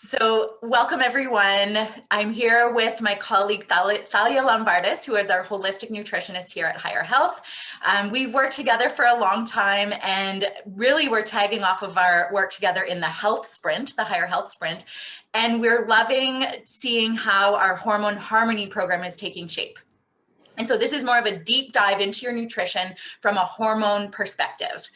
So welcome everyone. I'm here with my colleague Thalia Lombardis, who is our holistic nutritionist here at Higher Health. We've worked together for a long time, and really we're tagging off of our work together in the health sprint, the Higher Health sprint. And we're loving seeing how our Hormone Harmony program is taking shape. And so this is more of a deep dive into your nutrition from a hormone perspective.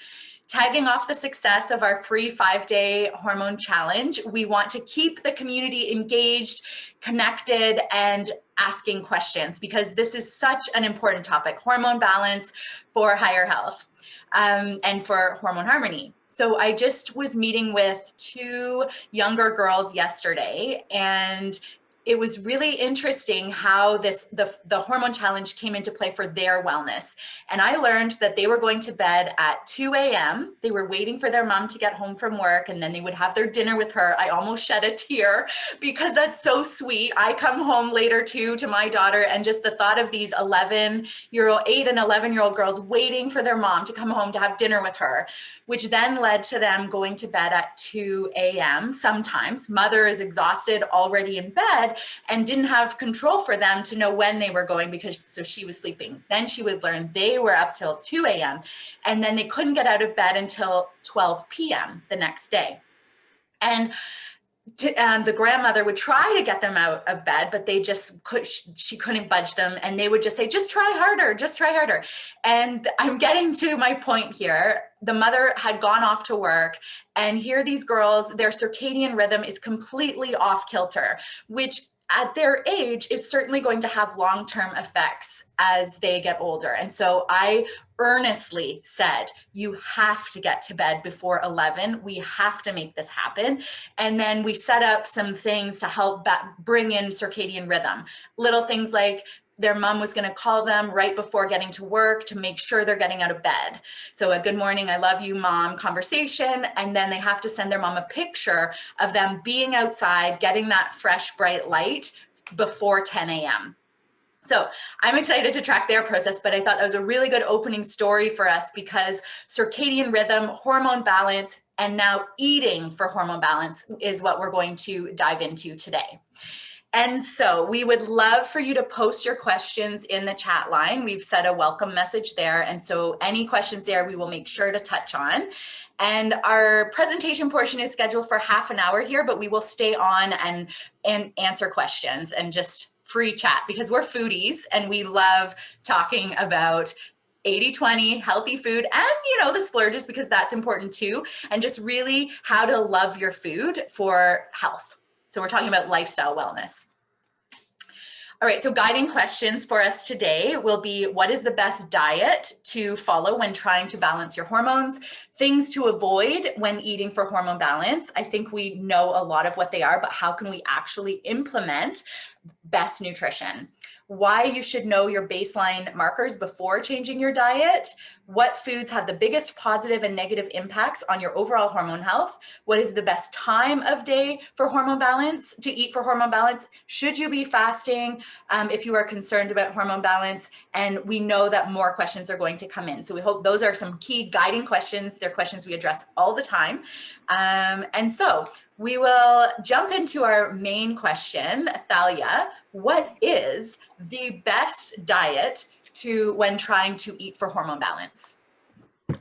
Tagging off the success of our free 5-day hormone challenge, we want to keep the community engaged, connected, and asking questions, because this is such an important topic: hormone balance for Higher Health and for hormone harmony. So I just was meeting with two younger girls yesterday, and it was really interesting how the hormone challenge came into play for their wellness. And I learned that they were going to bed at 2 a.m. They were waiting for their mom to get home from work, and then they would have their dinner with her. I almost shed a tear because that's so sweet. I come home later too to my daughter, and just the thought of these 8 and 11-year-old girls waiting for their mom to come home to have dinner with her, which then led to them going to bed at 2 a.m. Sometimes mother is exhausted, already in bed, and didn't have control for them to know when they were going, so she was sleeping. Then she would learn they were up till 2 a.m. and then they couldn't get out of bed until 12 p.m. the next day. And the grandmother would try to get them out of bed, but she couldn't budge them. And they would just say, just try harder, just try harder. And I'm getting to my point here. The mother had gone off to work, and here these girls, their circadian rhythm is completely off kilter, which at their age is certainly going to have long-term effects as they get older. And so I earnestly said, you have to get to bed before 11. We have to make this happen. And then we set up some things to help bring in circadian rhythm. Little things like their mom was going to call them right before getting to work to make sure they're getting out of bed. So a good morning, I love you, mom conversation. And then they have to send their mom a picture of them being outside, getting that fresh, bright light before 10 a.m. So I'm excited to track their process, but I thought that was a really good opening story for us, because circadian rhythm, hormone balance, and now eating for hormone balance is what we're going to dive into today. And so we would love for you to post your questions in the chat line. We've set a welcome message there. And so any questions there, we will make sure to touch on. And our presentation portion is scheduled for half an hour here, but we will stay on and answer questions and just free chat, because we're foodies and we love talking about 80-20 healthy food and, the splurges, because that's important too. And just really how to love your food for health. So we're talking about lifestyle wellness. All right, so guiding questions for us today will be: what is the best diet to follow when trying to balance your hormones? Things to avoid when eating for hormone balance. I think we know a lot of what they are, but how can we actually implement best nutrition? Why you should know your baseline markers before changing your diet, what foods have the biggest positive and negative impacts on your overall hormone health, what is the best time of day for hormone balance, to eat for hormone balance, should you be fasting if you are concerned about hormone balance, and we know that more questions are going to come in. So we hope those are some key guiding questions. They're questions we address all the time. And so we will jump into our main question. Thalia, what is the best diet when trying to eat for hormone balance?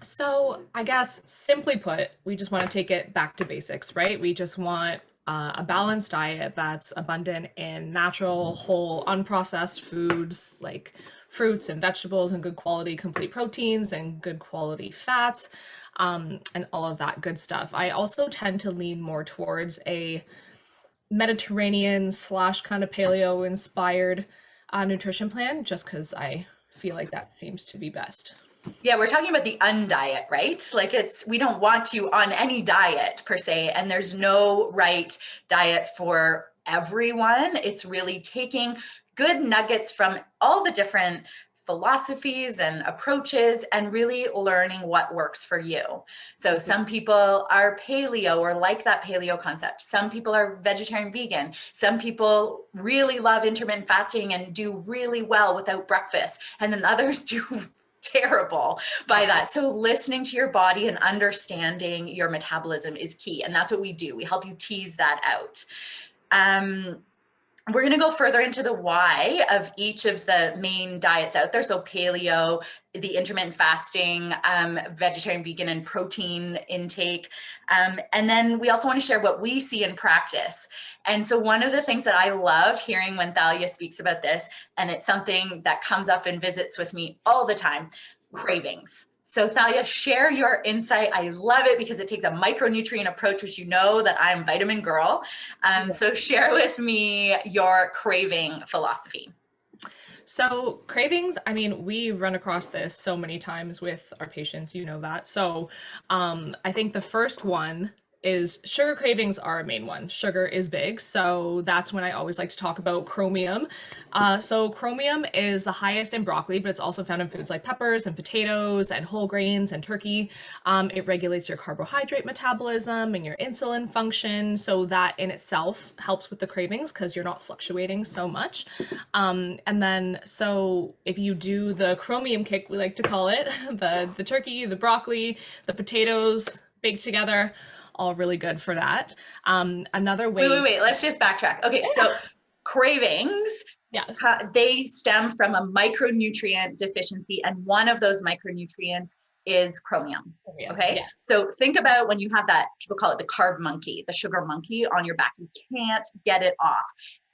So I guess simply put, we just want to take it back to basics, right? We just want a balanced diet that's abundant in natural, whole, unprocessed foods like fruits and vegetables, and good quality complete proteins and good quality fats, and all of that good stuff. I also tend to lean more towards a Mediterranean / kind of paleo inspired nutrition plan, just because I feel like that seems to be best. Yeah, we're talking about the undiet, right? Like we don't want you on any diet per se, and there's no right diet for everyone. It's really taking good nuggets from all the different philosophies and approaches and really learning what works for you. So some people are paleo or like that paleo concept. Some people are vegetarian, vegan. Some people really love intermittent fasting and do really well without breakfast. And then others do terrible by that. So listening to your body and understanding your metabolism is key. And that's what we do. We help you tease that out. We're going to go further into the why of each of the main diets out there. So paleo, the intermittent fasting, vegetarian, vegan, and protein intake. And then we also want to share what we see in practice. And so one of the things that I love hearing when Thalia speaks about this, and it's something that comes up in visits with me all the time, cravings. So Thalia, share your insight. I love it because it takes a micronutrient approach, which you know that I'm vitamin girl. So share with me your craving philosophy. So cravings, I mean, we run across this so many times with our patients, you know that. So I think the first one is sugar cravings are a main one. Sugar is big. So that's when I always like to talk about chromium. So chromium is the highest in broccoli, but it's also found in foods like peppers and potatoes and whole grains and turkey. It regulates your carbohydrate metabolism and your insulin function. So that in itself helps with the cravings because you're not fluctuating so much. And then, so if you do the chromium kick, we like to call it, the turkey, the broccoli, the potatoes baked together, all really good for that. Another way. Wait. Let's just backtrack. Okay, so cravings, yes, they stem from a micronutrient deficiency, and one of those micronutrients is chromium. Okay, yeah. so think about when you have that, people call it the carb monkey, the sugar monkey on your back. You can't get it off.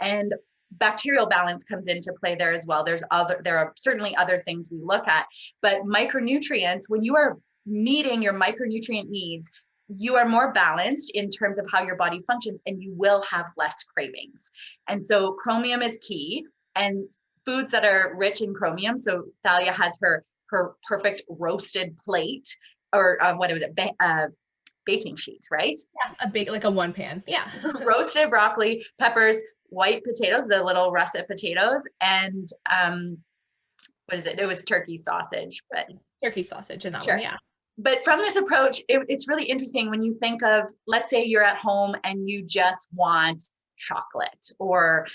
And bacterial balance comes into play there as well. There are certainly other things we look at, but micronutrients, when you are meeting your micronutrient needs, you are more balanced in terms of how your body functions, and you will have less cravings. And so chromium is key, and foods that are rich in chromium. So Thalia has her perfect roasted plate, or what was it? Baking sheets, right? Yeah, like a one pan. Yeah. Roasted broccoli, peppers, white potatoes, the little russet potatoes, and what is it? It was turkey sausage, but Turkey sausage in that sure. one, yeah. But from this approach, it's really interesting when you think of, let's say you're at home and you just want chocolate or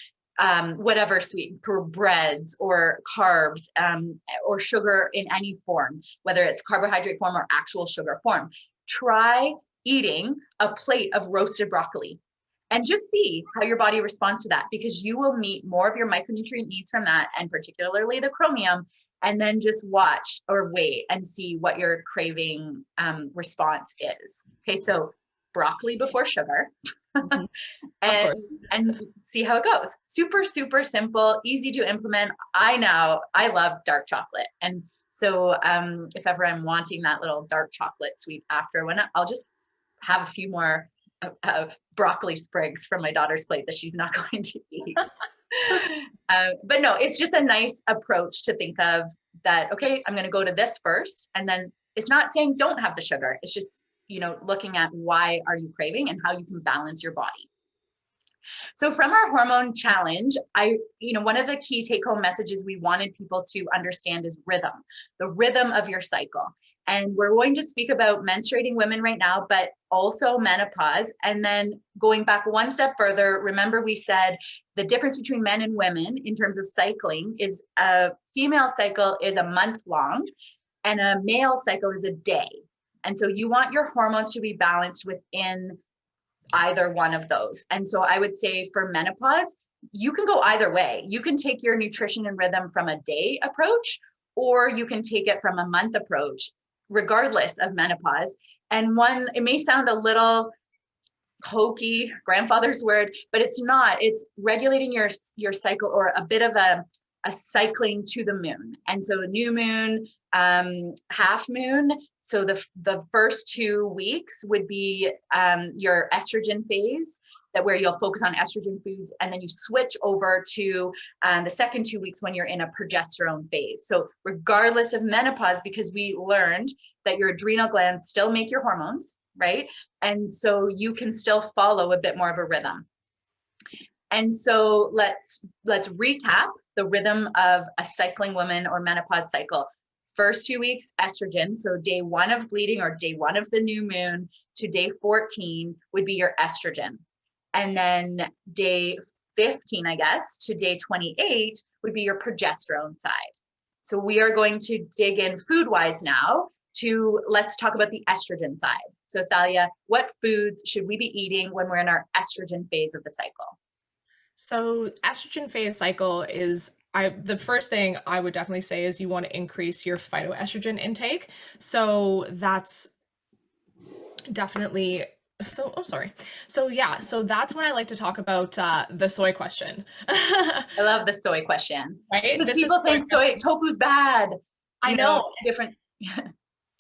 whatever sweet, breads or carbs or sugar in any form, whether it's carbohydrate form or actual sugar form. Try eating a plate of roasted broccoli and just see how your body responds to that, because you will meet more of your micronutrient needs from that, and particularly the chromium, and then just watch or wait and see what your craving response is. Okay, so broccoli before sugar. and see how it goes. Super, super simple, easy to implement. I know I love dark chocolate. And so if ever I'm wanting that little dark chocolate sweet after, I'll just have a few more broccoli sprigs from my daughter's plate that she's not going to eat. But no, it's just a nice approach to think of that. Okay, I'm going to go to this first. And then it's not saying don't have the sugar. It's just, looking at why are you craving and how you can balance your body. So from our hormone challenge, one of the key take home messages we wanted people to understand is rhythm, the rhythm of your cycle. And we're going to speak about menstruating women right now, but also menopause. And then going back one step further, remember we said the difference between men and women in terms of cycling is a female cycle is a month long and a male cycle is a day. And so you want your hormones to be balanced within either one of those. And so I would say for menopause, you can go either way. You can take your nutrition and rhythm from a day approach, or you can take it from a month approach, regardless of menopause. And it may sound a little hokey, grandfather's word, but it's not. It's regulating your cycle, or a bit of a cycling to the moon. And so the new moon, half moon. So the first 2 weeks would be your estrogen phase, where you'll focus on estrogen foods, and then you switch over to the second 2 weeks when you're in a progesterone phase. So regardless of menopause, because we learned that your adrenal glands still make your hormones, right? And so you can still follow a bit more of a rhythm. And so let's recap the rhythm of a cycling woman or menopause cycle. First 2 weeks, estrogen. So day 1 of bleeding, or day 1 of the new moon, to day 14 would be your estrogen. And then day 15, I guess, to day 28 would be your progesterone side. So we are going to dig in food-wise now to, let's talk about the estrogen side. So Thalia, what foods should we be eating when we're in our estrogen phase of the cycle? So estrogen phase cycle is the first thing I would definitely say is you want to increase your phytoestrogen intake. So that's definitely sorry. So yeah, so that's when I like to talk about the soy question. I love the soy question Right? because This is people think soy tofu's bad, I know. different.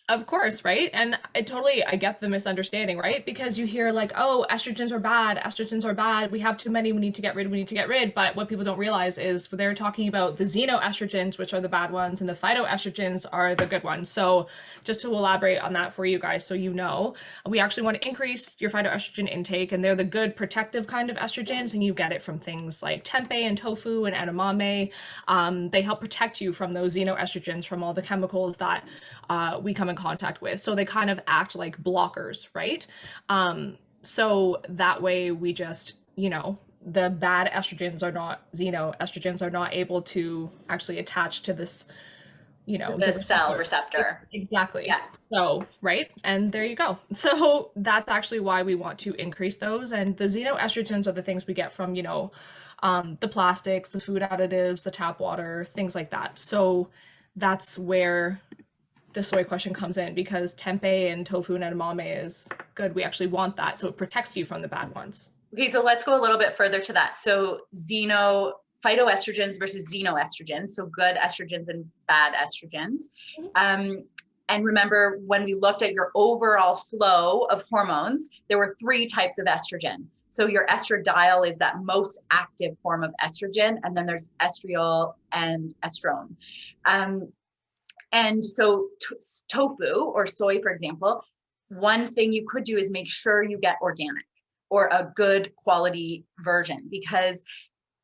Of course, right? And I get the misunderstanding, right? Because you hear like, oh, estrogens are bad, estrogens are bad, we have too many, we need to get rid, we need to get rid. But what people don't realize is they're talking about the xenoestrogens, which are the bad ones, and the phytoestrogens are the good ones. So just to elaborate on that for you guys, so you know, we actually want to increase your phytoestrogen intake, and they're the good protective kind of estrogens, and you get it from things like tempeh and tofu and edamame. They help protect you from those xenoestrogens, from all the chemicals that we come in contact with. So they kind of act like blockers, right? So that way we just, the bad estrogens are not, xenoestrogens are not able to actually attach to this, To the cell receptor. Exactly. Yeah. So, right. And there you go. So that's actually why we want to increase those. And the xenoestrogens are the things we get from, the plastics, the food additives, the tap water, things like that. So that's where the soy question comes in, because tempeh and tofu and edamame is good. We actually want that, so it protects you from the bad ones. Okay, so let's go a little bit further to that. So phytoestrogens versus xenoestrogens, so good estrogens and bad estrogens. And remember, when we looked at your overall flow of hormones, there were 3 types of estrogen. So your estradiol is that most active form of estrogen, and then there's estriol and estrone. And so tofu or soy, for example, one thing you could do is make sure you get organic or a good quality version, because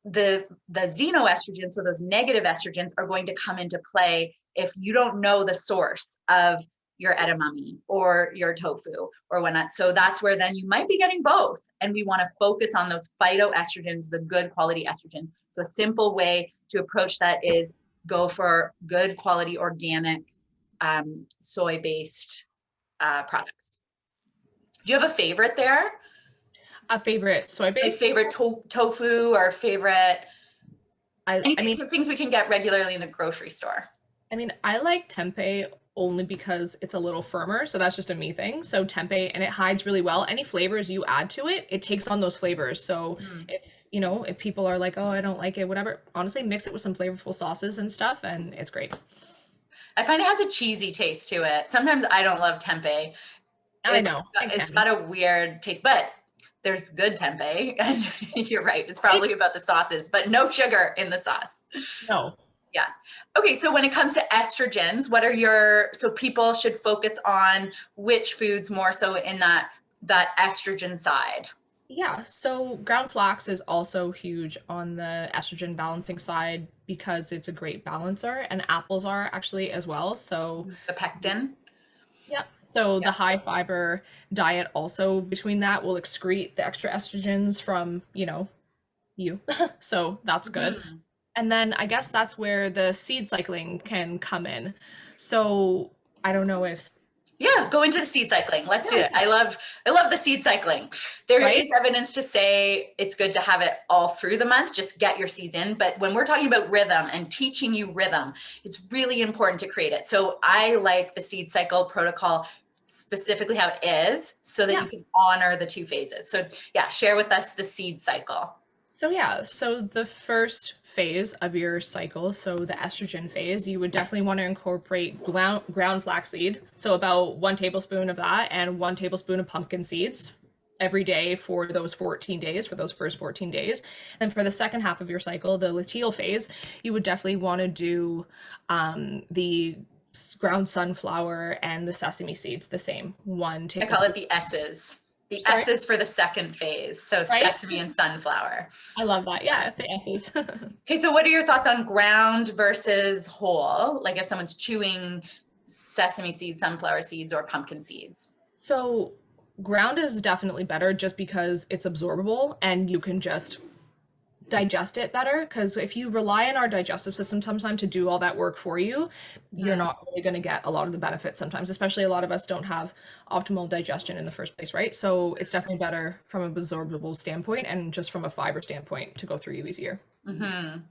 the xenoestrogens, so those negative estrogens, are going to come into play if you don't know the source of your edamame or your tofu or whatnot. So that's where then you might be getting both. And we want to focus on those phytoestrogens, the good quality estrogens. So a simple way to approach that is go for good quality organic soy-based products. Do you have a favorite there? A favorite soy-based? Like favorite tofu or favorite things we can get regularly in the grocery store? I mean, I like tempeh only because it's a little firmer, so that's just a me thing. So tempeh, and it hides really well. Any flavors you add to it, it takes on those flavors. So if people are like, oh, I don't like it, whatever, honestly, mix it with some flavorful sauces and stuff, and it's great. I find it has a cheesy taste to it. Sometimes I don't love tempeh. I know. It's got a weird taste, but there's good tempeh. And you're right. It's probably about the sauces, but no sugar in the sauce. No. Yeah. Okay. So when it comes to estrogens, so people should focus on which foods more so in that estrogen side? Yeah, so ground flax is also huge on the estrogen balancing side because it's a great balancer, and apples are actually as well. So the pectin. Yeah. So the high fiber diet also between that will excrete the extra estrogens from, you. So that's good. And then I guess that's where the seed cycling can come in. So I don't know if go into the seed cycling. Let's do it. I love the seed cycling. There is evidence to say it's good to have it all through the month, just get your seeds in. But when we're talking about rhythm and teaching you rhythm, it's really important to create it. So I like the seed cycle protocol specifically how it is, so that you can honor the 2 phases. So share with us the seed cycle. So the first phase of your cycle, so the estrogen phase, you would definitely want to incorporate ground flaxseed. So about 1 tablespoon of that and 1 tablespoon of pumpkin seeds every day for those 14 days, for those first 14 days. And for the second half of your cycle, the luteal phase, you would definitely want to do the ground sunflower and the sesame seeds, the same 1 tablespoon. I call it the S's. The S's for the second phase. So sesame and sunflower. I love that. Yeah, the S's. Okay, so what are your thoughts on ground versus whole? Like if someone's chewing sesame seeds, sunflower seeds, or pumpkin seeds? So ground is definitely better just because it's absorbable and you can just digest it better, because if you rely on our digestive system sometimes to do all that work for you, you're Mhm. not really going to get a lot of the benefits sometimes, especially a lot of us don't have optimal digestion in the first place, right? So it's definitely better from a absorbable standpoint and just from a fiber standpoint to go through you easier.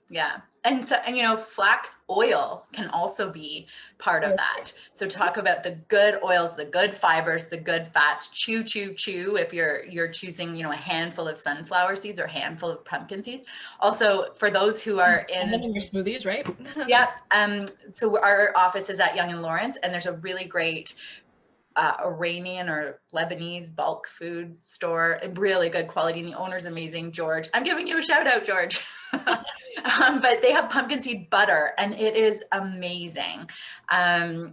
Yeah. And so, and you know, flax oil can also be part of that. So talk about the good oils, the good fibers, the good fats. Chew, chew, chew. If you're choosing, you know, a handful of sunflower seeds or a handful of pumpkin seeds. Also, for those who are And then in, in your smoothies, right? yeah. So our office is at Yonge and Lawrence, and there's a really great Iranian or Lebanese bulk food store, really good quality. And the owner's amazing, George. I'm giving you a shout out, George. But they have pumpkin seed butter and it is amazing.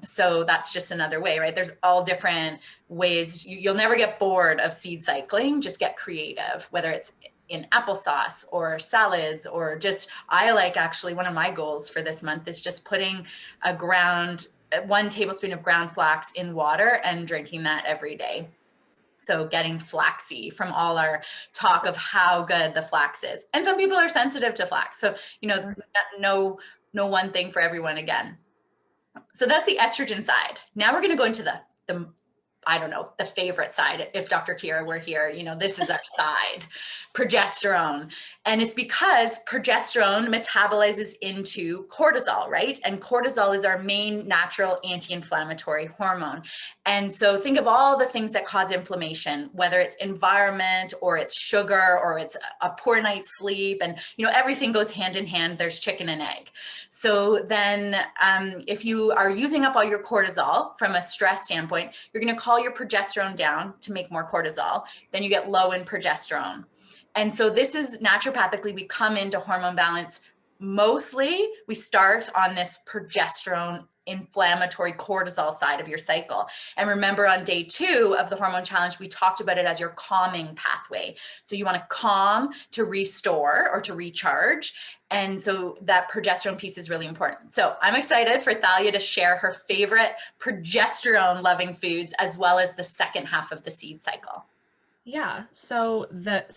So that's just another way, right? There's all different ways. You'll never get bored of seed cycling. Just get creative, whether it's in applesauce or salads, or just, I like, actually, one of my goals for this month is just putting a ground 1 tablespoon of ground flax in water and drinking that every day. So getting flaxy from all our talk of how good the flax is. And some people are sensitive to flax. So, you know, no one thing for everyone again. So that's the estrogen side. Now we're going to go into the I don't know, the favorite side. If Dr. Kira were here, you know, this is our side, progesterone. And it's because progesterone metabolizes into cortisol, right? And cortisol is our main natural anti-inflammatory hormone. And so think of all the things that cause inflammation, whether it's environment or it's sugar or it's a poor night's sleep. And, you know, everything goes hand in hand. There's chicken and egg. So then if you are using up all your cortisol from a stress standpoint, you're going to call your progesterone down to make more cortisol. Then you get low in progesterone. And so this is naturopathically, we come into hormone balance. Mostly we start on this progesterone inflammatory cortisol side of your cycle. And remember, on day 2 of the hormone challenge, we talked about it as your calming pathway. So you want to calm to restore or to recharge. And so that progesterone piece is really important. So I'm excited for Thalia to share her favorite progesterone loving foods, as well as the second half of the seed cycle. Yeah. So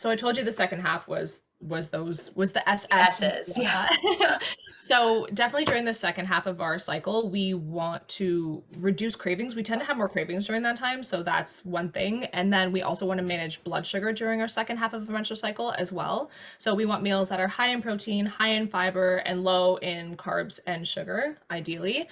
I told you the second half was the SS. S's, yeah. So definitely during the second half of our cycle, we want to reduce cravings. We tend to have more cravings during that time, so that's one thing. And then we also want to manage blood sugar during our second half of the menstrual cycle as well. So we want meals that are high in protein, high in fiber, and low in carbs and sugar, ideally.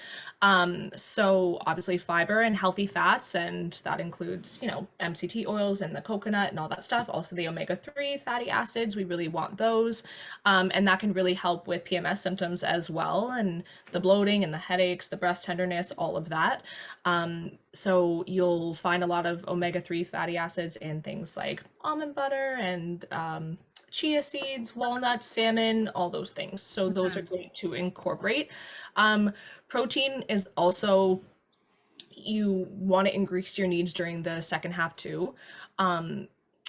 So obviously fiber and healthy fats, and that includes, you know, MCT oils and the coconut and all that stuff. Also the omega-3 fatty acids, we really want those. And that can really help with PMS symptoms as well, and the bloating and the headaches, the breast tenderness, all of that. So you'll find a lot of omega-3 fatty acids in things like almond butter and chia seeds, walnuts, salmon, all those things. So those are great to incorporate. Protein is also, you want to increase your needs during the second half too.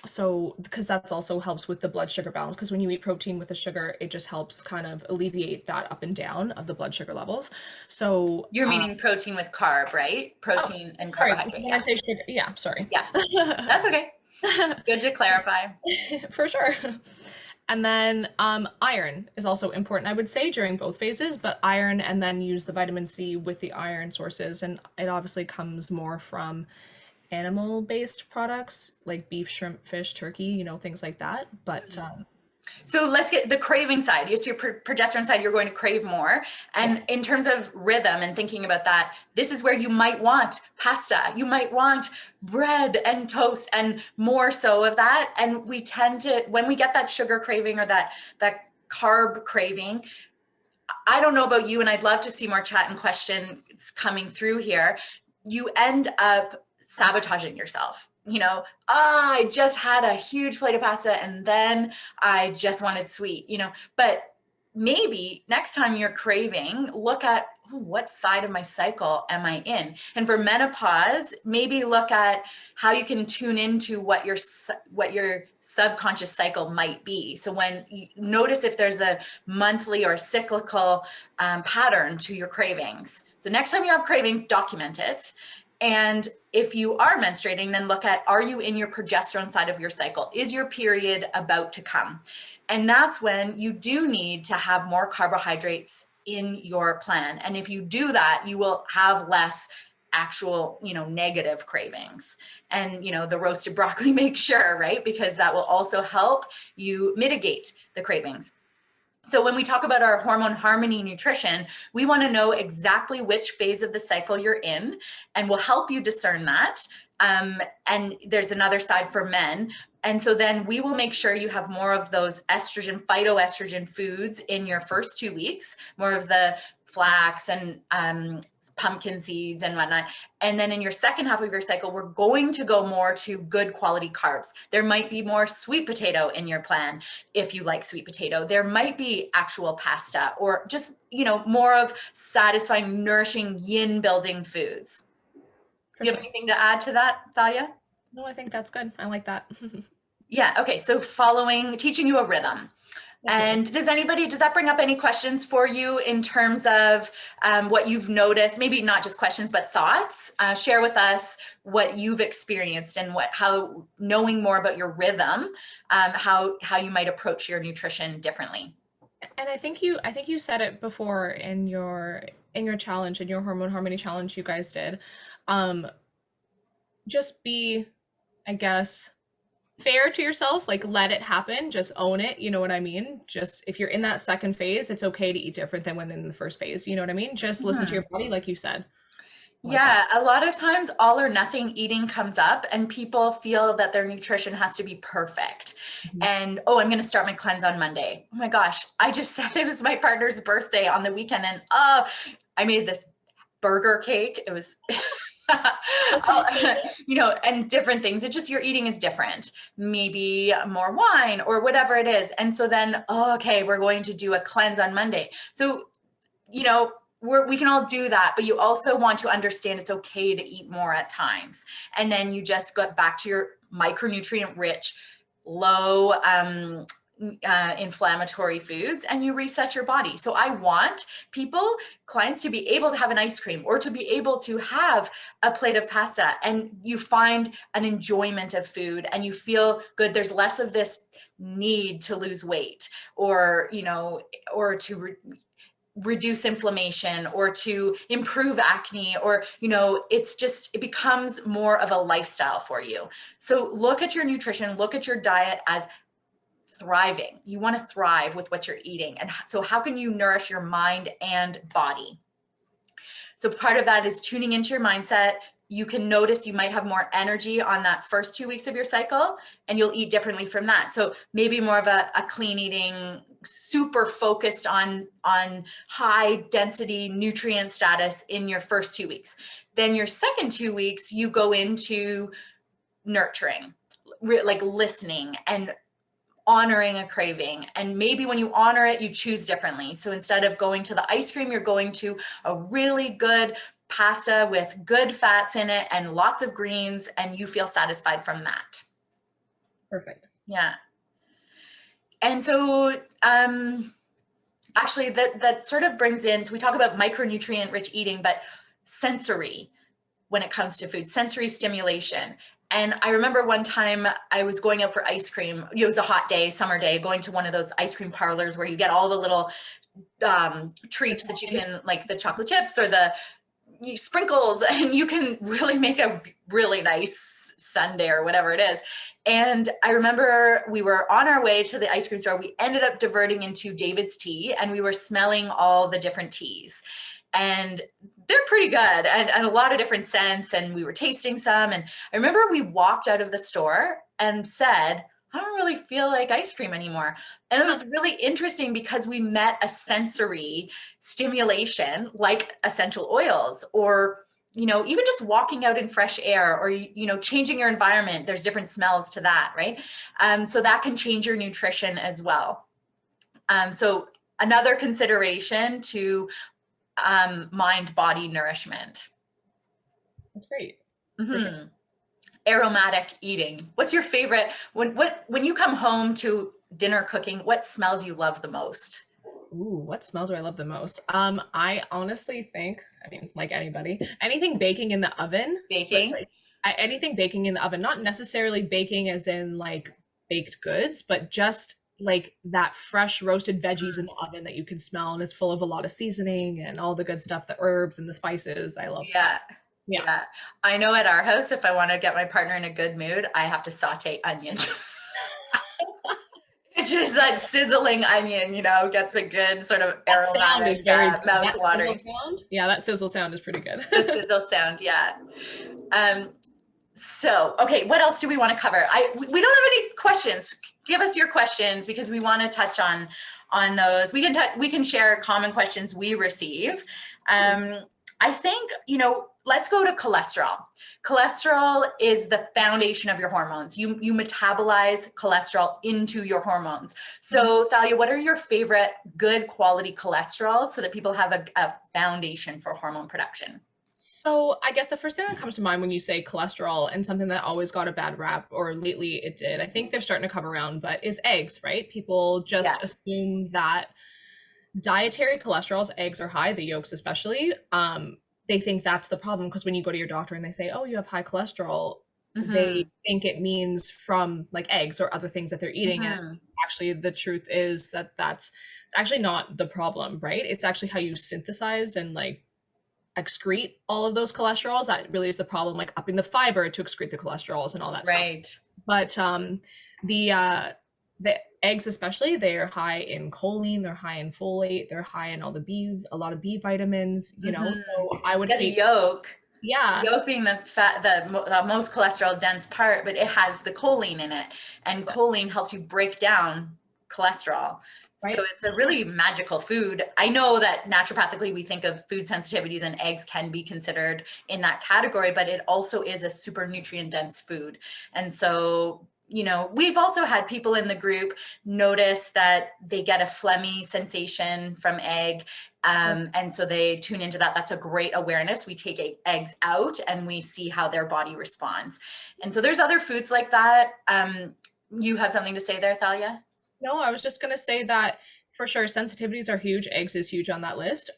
So because that's also helps with the blood sugar balance, because when you eat protein with the sugar, it just helps kind of alleviate that up and down of the blood sugar levels. So You're meaning protein with carb, right? Protein and carbohydrate. When I say sugar, yeah, sorry. Yeah, that's okay. Good to clarify. For sure. And then iron is also important, I would say, during both phases, but iron, and then use the vitamin C with the iron sources. And it obviously comes more from animal-based products like beef, shrimp, fish, turkey, you know, things like that. But So let's get the craving side. It's your progesterone side. You're going to crave more. And in terms of rhythm and thinking about that, this is where you might want pasta. You might want bread and toast and more so of that. And we tend to, when we get that sugar craving or that carb craving, I don't know about you, and I'd love to see more chat and questions coming through here. You end up sabotaging yourself. You know, I just had a huge plate of pasta and then I just wanted sweet, you know, but maybe next time you're craving, look at, ooh, what side of my cycle am I in? And for menopause, maybe look at how you can tune into what your subconscious cycle might be. So when you notice if there's a monthly or cyclical pattern to your cravings. So next time you have cravings, document it. And if you are menstruating, then look at, are you in your progesterone side of your cycle? Is your period about to come? And that's when you do need to have more carbohydrates in your plan. And if you do that, you will have less actual, negative cravings. And, the roasted broccoli makes sure, right? Because that will also help you mitigate the cravings. So when we talk about our hormone harmony nutrition, we want to know exactly which phase of the cycle you're in, and we'll help you discern that. And there's another side for men. And so then we will make sure you have more of those estrogen, phytoestrogen foods in your first 2 weeks, more of the flax and pumpkin seeds and whatnot. And then in your second half of your cycle, we're going to go more to good quality carbs. There might be more sweet potato in your plan if you like sweet potato. There might be actual pasta, or just, more of satisfying, nourishing, yin building foods. For Do you have sure. anything to add to that, Thalia? No, I think that's good. I like that. Yeah. Okay. So teaching you a rhythm. Definitely. And does that bring up any questions for you in terms of what you've noticed? Maybe not just questions, but thoughts. Share with us what you've experienced and how knowing more about your rhythm, how you might approach your nutrition differently. And I think you said it before in your challenge, in your hormone harmony challenge you guys did. Um, just be, I guess, fair to yourself, like let it happen, just own it, you know what I mean? Just if you're in that second phase, it's okay to eat different than when in the first phase, you know what I mean? Just listen to Mhm. your body, like you said. I like that. Yeah, a lot of times all or nothing eating comes up, and people feel that their nutrition has to be perfect. Mhm. And oh, I'm going to start my cleanse on Monday. Oh my gosh, I just said it was my partner's birthday on the weekend, and I made this burger cake. It was and different things. It's just your eating is different. Maybe more wine or whatever it is. And so then, okay, we're going to do a cleanse on Monday. So we can all do that, but you also want to understand it's okay to eat more at times. And then you just go back to your micronutrient rich, low inflammatory foods, and you reset your body. So I want clients to be able to have an ice cream or to be able to have a plate of pasta, and you find an enjoyment of food and you feel good. There's less of this need to lose weight, or to reduce inflammation, or to improve acne, or it becomes more of a lifestyle for you. So look at your nutrition, look at your diet as thriving. You want to thrive with what you're eating, and so how can you nourish your mind and body? So part of that is tuning into your mindset. You can notice you might have more energy on that first 2 weeks of your cycle, and you'll eat differently from that. So maybe more of a clean eating, super focused on high density nutrient status in your first 2 weeks. Then your second 2 weeks, you go into nurturing, like listening and honoring a craving. And maybe when you honor it, you choose differently. So instead of going to the ice cream, you're going to a really good pasta with good fats in it and lots of greens, and you feel satisfied from that. Perfect. Yeah. And so actually that sort of brings in, so we talk about micronutrient rich eating, but sensory when it comes to food, sensory stimulation. And I remember one time I was going out for ice cream. It was a hot day, summer day, going to one of those ice cream parlors where you get all the little treats that you can, like the chocolate chips or the sprinkles, and you can really make a really nice sundae or whatever it is. And I remember we were on our way to the ice cream store. We ended up diverting into David's Tea, and we were smelling all the different teas. And they're pretty good, and a lot of different scents, and we were tasting some. And I remember we walked out of the store and said, I don't really feel like ice cream anymore. And it was really interesting because we met a sensory stimulation like essential oils, or even just walking out in fresh air, or changing your environment. There's different smells to that, right? So that can change your nutrition as well. So another consideration to mind body nourishment. That's great. For sure. Mm-hmm. Aromatic eating. What's your favorite when you come home to dinner cooking? What smells you love the most? Ooh, what smell do I love the most? I honestly think, I mean, like anybody, anything baking in the oven, but Baking? like anything baking in the oven, not necessarily baking as in like baked goods, but just like that fresh roasted veggies in Mm, the oven that you can smell and it's full of a lot of seasoning and all the good stuff, the herbs and the spices. I love that. yeah. Yeah. Yeah. I know at our house, if I want to get my partner in a good mood, I have to saute onions. It's just that sizzling onion, gets a good sort of That sound is aromatic, very good. That sizzle mouth-watering. sound. Yeah, that sizzle sound is pretty good. The sizzle sound, yeah. Um, so, okay, what else do we want to cover? We don't have any questions. Give us your questions because we want to touch on those. We can share common questions we receive. I think, let's go to cholesterol. Cholesterol is the foundation of your hormones. You metabolize cholesterol into your hormones. So, Thalia, what are your favorite good quality cholesterol so that people have a foundation for hormone production? So I guess the first thing that comes to mind when you say cholesterol and something that always got a bad rap, or lately it did, I think they're starting to come around, but is eggs, right? People Yeah. just assume that dietary cholesterols, eggs are high, the yolks especially. They think that's the problem because when you go to your doctor and they say, "Oh, you have high cholesterol," they Hmm. think it means from like eggs or other things that they're eating. And Hmm. actually, the truth is that that's actually not the problem, right? It's actually how you synthesize and like excrete all of those cholesterols. That really is the problem, like upping the fiber to excrete the cholesterols and all that stuff. Right. But the uh, the eggs, especially, they're high in choline, they're high in folate, they're high in all the B, a lot of B vitamins. You know, Hmm. so I would Yeah, the hate. yolk. The Yeah, yolk being the most cholesterol dense part, but it has the choline in it, and choline helps you break down cholesterol. So right. it's a really magical food. I know that naturopathically we think of food sensitivities and eggs can be considered in that category, but it also is a super nutrient dense food. And so, we've also had people in the group notice that they get a phlegmy sensation from egg, and so they tune into that. That's a great awareness. We take eggs out and we see how their body responds. And so there's other foods like that. You have something to say there, Thalia? No, I was just gonna say that for sure sensitivities are huge. Eggs is huge on that list.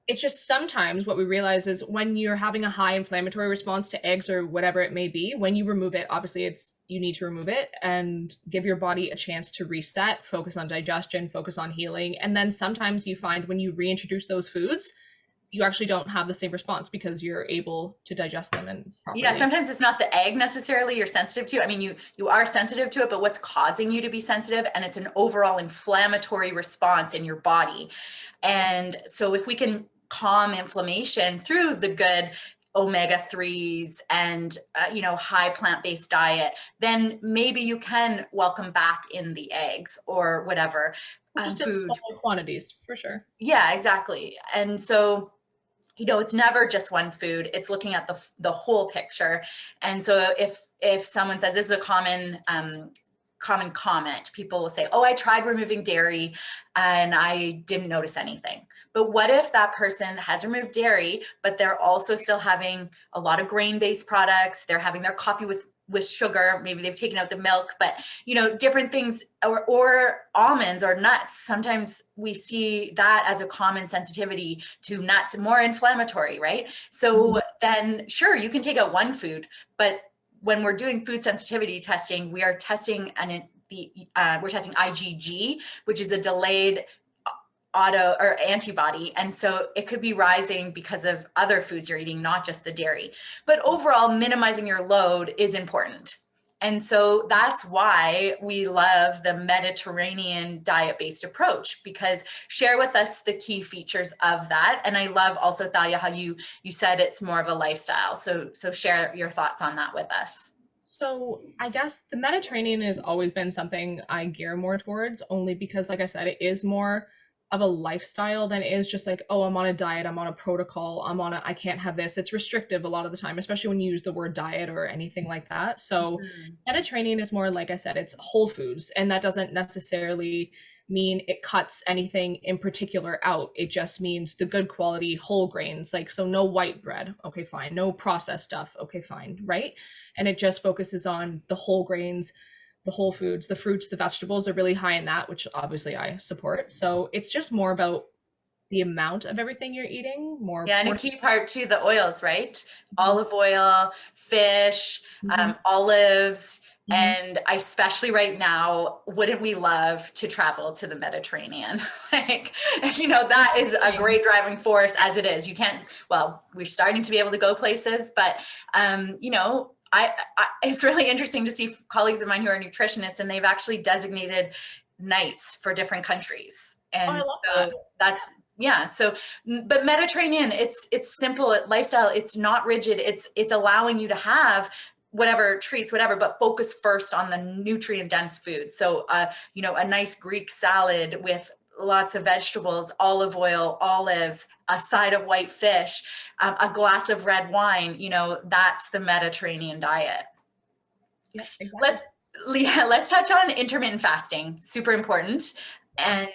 It's just sometimes what we realize is when you're having a high inflammatory response to eggs or whatever it may be, when you remove it, obviously it's you need to remove it and give your body a chance to reset, focus on digestion, focus on healing. And then sometimes you find when you reintroduce those foods, you actually don't have the same response because you're able to digest them and Yeah, properly. sometimes it's not the egg necessarily you're sensitive to. I mean, you are sensitive to it, but what's causing you to be sensitive? And it's an overall inflammatory response in your body. And so if we can calm inflammation through the good omega-3s and high plant-based diet, then maybe you can welcome back in the eggs or whatever Just in food. smaller quantities, for sure. Yeah, exactly. And so it's never just one food. It's looking at the whole picture. And so if someone says, this is a common comment, people will say, oh, I tried removing dairy and I didn't notice anything. But what if that person has removed dairy, but they're also still having a lot of grain-based products, they're having their coffee with sugar, maybe they've taken out the milk, but different things, or almonds or nuts. Sometimes we see that as a common sensitivity to nuts, more inflammatory, right? So then sure, you can take out one food, but when we're doing food sensitivity testing, we are testing we're testing IgG, which is a delayed auto or antibody. And so it could be rising because of other foods you're eating, not just the dairy. But overall, minimizing your load is important. And so that's why we love the Mediterranean diet-based approach, because share with us the key features of that. And I love also, Thalia, how you said it's more of a lifestyle. So share your thoughts on that with us. So I guess the Mediterranean has always been something I gear more towards, only because, like I said, it is more of a lifestyle than it is just like, oh, I'm on a diet, I'm on a protocol, I can't have this. It's restrictive a lot of the time, especially when you use the word diet or anything like that. So Mhm. Mediterranean is more, like I said, it's whole foods, and that doesn't necessarily mean it cuts anything in particular out. It just means the good quality whole grains, like so no white bread, okay, fine. No processed stuff, okay, fine, right? And it just focuses on the whole grains, the whole foods, the fruits, the vegetables are really high in that, which obviously I support. So it's just more about the amount of everything you're eating, more Yeah, and a portion. key part too, the oils, right? Olive oil, fish, Mhm, olives, mhm. and I especially right now, wouldn't we love to travel to the Mediterranean? Like, that is a great driving force as it is. You can't, well, we're starting to be able to go places, but it's really interesting to see colleagues of mine who are nutritionists, and they've actually designated nights for different countries. Oh, I And love that. so that's, yeah. So, but Mediterranean, it's simple lifestyle. It's not rigid. It's allowing you to have whatever treats, whatever, but focus first on the nutrient dense food. So, a nice Greek salad with lots of vegetables, olive oil, olives, a side of white fish, a glass of red wine, that's the Mediterranean diet. Yeah, exactly. Let's Yeah, let's touch on intermittent fasting. Super important. And